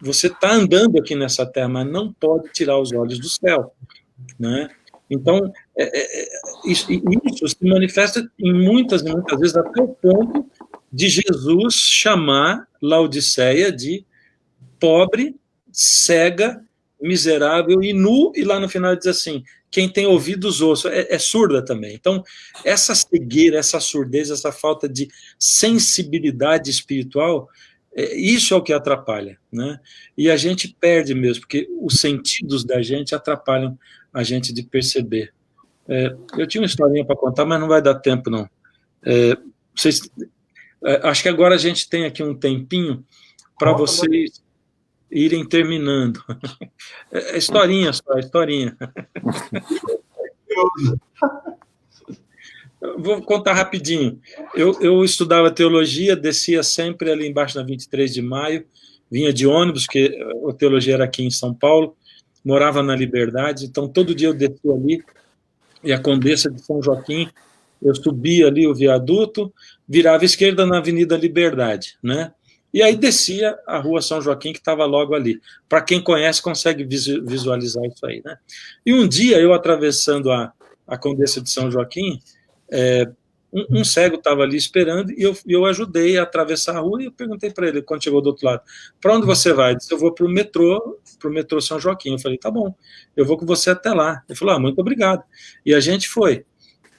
está andando aqui nessa terra, mas não pode tirar os olhos do céu, né? Então, isso se manifesta em muitas vezes até o ponto de Jesus chamar Laodiceia de pobre, cega, miserável e nu, e lá no final diz assim, quem tem ouvidos ouça, é surda também. Então, essa cegueira, essa surdez, essa falta de sensibilidade espiritual, isso é o que atrapalha, né? E a gente perde mesmo, porque os sentidos da gente atrapalham a gente de perceber. Eu tinha uma historinha para contar, mas não vai dar tempo, não. Acho que agora a gente tem aqui um tempinho para vocês irem terminando. Historinha só, historinha. Vou contar rapidinho. Eu estudava teologia, descia sempre ali embaixo na 23 de Maio, vinha de ônibus, porque a teologia era aqui em São Paulo, morava na Liberdade, então todo dia eu descia ali, e a Condessa de São Joaquim, eu subia ali o viaduto, virava à esquerda na Avenida Liberdade, né? E aí descia a Rua São Joaquim, que estava logo ali. Para quem conhece, consegue visualizar isso aí, né? E um dia, eu atravessando a Condessa de São Joaquim, um cego estava ali esperando e eu ajudei a atravessar a rua e eu perguntei para ele, quando chegou do outro lado, para onde você vai? Ele disse, eu vou para o metrô São Joaquim. Eu falei, tá bom, eu vou com você até lá. Ele falou, muito obrigado. E a gente foi.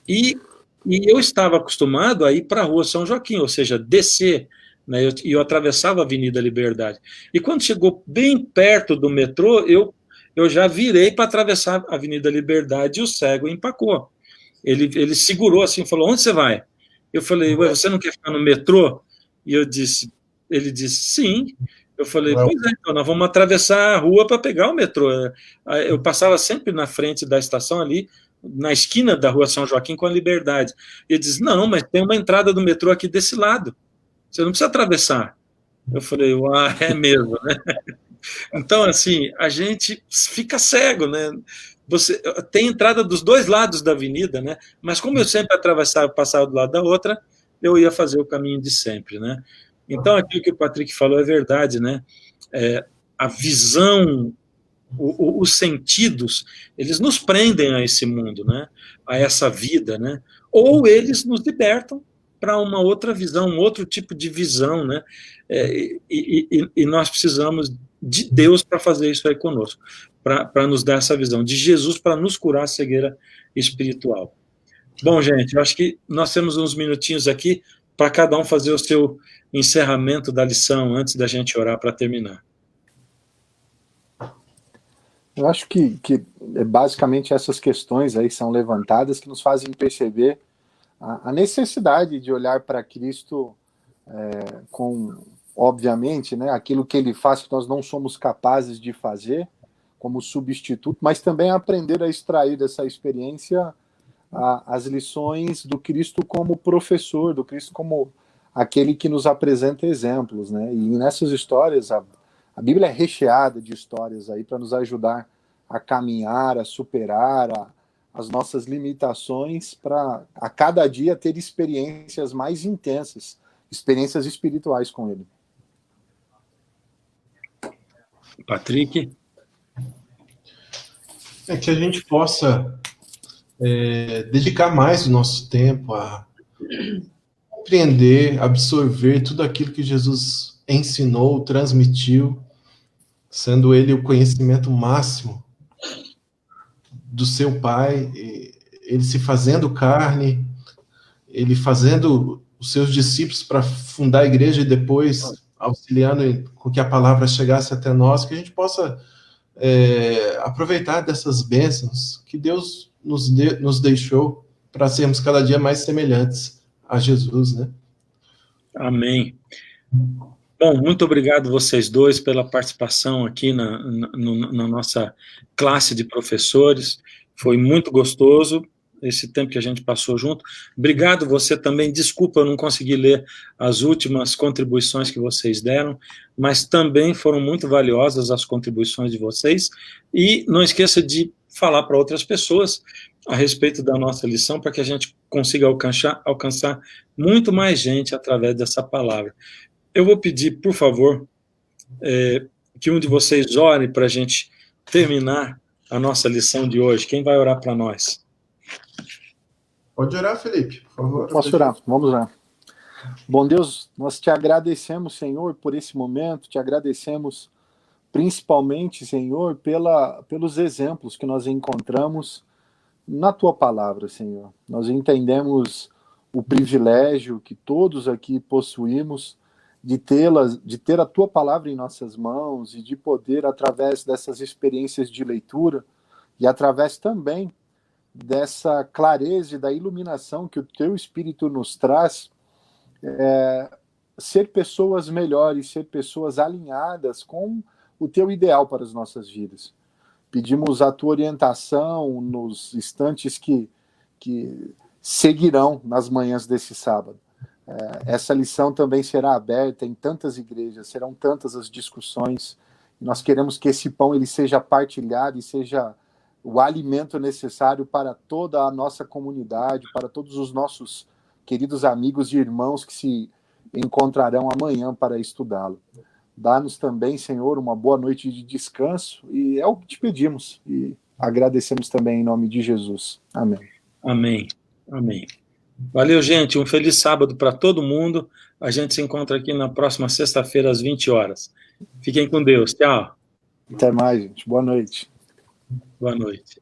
E eu estava acostumado a ir para a Rua São Joaquim, ou seja, descer, né, eu atravessava a Avenida Liberdade. E quando chegou bem perto do metrô, eu já virei para atravessar a Avenida Liberdade e o cego empacou. Ele segurou assim, falou, onde você vai? Eu falei, você não quer ficar no metrô? E ele disse, sim. Eu falei, pois é, então nós vamos atravessar a rua para pegar o metrô. Eu passava sempre na frente da estação ali, na esquina da Rua São Joaquim com a Liberdade. Ele disse, não, mas tem uma entrada do metrô aqui desse lado. Você não precisa atravessar. Eu falei, é mesmo, né? Então, assim, a gente fica cego, né? Você tem entrada dos dois lados da avenida, né? Mas como eu sempre passava do lado da outra, eu ia fazer o caminho de sempre, né? Então, aquilo que o Patrick falou é verdade, né? A visão, os sentidos, eles nos prendem a esse mundo, né? A essa vida, né? Ou eles nos libertam para uma outra visão, um outro tipo de visão, né? E nós precisamos de Deus para fazer isso aí conosco, para nos dar essa visão, de Jesus para nos curar a cegueira espiritual. Bom, gente, eu acho que nós temos uns minutinhos aqui para cada um fazer o seu encerramento da lição antes da gente orar para terminar. Eu acho que basicamente essas questões aí são levantadas que nos fazem perceber a necessidade de olhar para Cristo com, obviamente, né, aquilo que ele faz que nós não somos capazes de fazer como substituto, mas também aprender a extrair dessa experiência as lições do Cristo como professor, do Cristo como aquele que nos apresenta exemplos, né? E nessas histórias, a Bíblia é recheada de histórias aí para nos ajudar a caminhar, a superar as nossas limitações, para a cada dia ter experiências mais intensas, experiências espirituais com ele. Patrick? É que a gente possa dedicar mais o nosso tempo a compreender, absorver tudo aquilo que Jesus ensinou, transmitiu, sendo ele o conhecimento máximo do seu Pai, ele se fazendo carne, ele fazendo os seus discípulos para fundar a igreja e depois auxiliando com que a palavra chegasse até nós, que a gente possa aproveitar dessas bênçãos que Deus nos deixou para sermos cada dia mais semelhantes a Jesus, né? Amém. Bom, muito obrigado vocês dois pela participação aqui na nossa classe de professores. Foi muito gostoso esse tempo que a gente passou junto. Obrigado você também. Desculpa, eu não consegui ler as últimas contribuições que vocês deram, mas também foram muito valiosas as contribuições de vocês. E não esqueça de falar para outras pessoas a respeito da nossa lição, para que a gente consiga alcançar muito mais gente através dessa palavra. Eu vou pedir, por favor, que um de vocês ore para a gente terminar a nossa lição de hoje. Quem vai orar para nós? Pode orar, Felipe, por favor. Posso orar? Vamos lá. Bom Deus, nós te agradecemos, Senhor, por esse momento, te agradecemos principalmente, Senhor, pelos exemplos que nós encontramos na tua palavra, Senhor. Nós entendemos o privilégio que todos aqui possuímos de ter a tua palavra em nossas mãos e de poder, através dessas experiências de leitura e através também dessa clareza e da iluminação que o teu Espírito nos traz, ser pessoas melhores, ser pessoas alinhadas com o teu ideal para as nossas vidas. Pedimos a tua orientação nos instantes que seguirão nas manhãs desse sábado. essa lição também será aberta em tantas igrejas, serão tantas as discussões. Nós queremos que esse pão ele seja partilhado e seja o alimento necessário para toda a nossa comunidade, para todos os nossos queridos amigos e irmãos que se encontrarão amanhã para estudá-lo. Dá-nos também, Senhor, uma boa noite de descanso, e é o que te pedimos, e agradecemos também em nome de Jesus. Amém. Amém. Amém. Valeu, gente. Um feliz sábado para todo mundo. A gente se encontra aqui na próxima sexta-feira, às 20 horas. Fiquem com Deus. Tchau. Até mais, gente. Boa noite. Boa noite.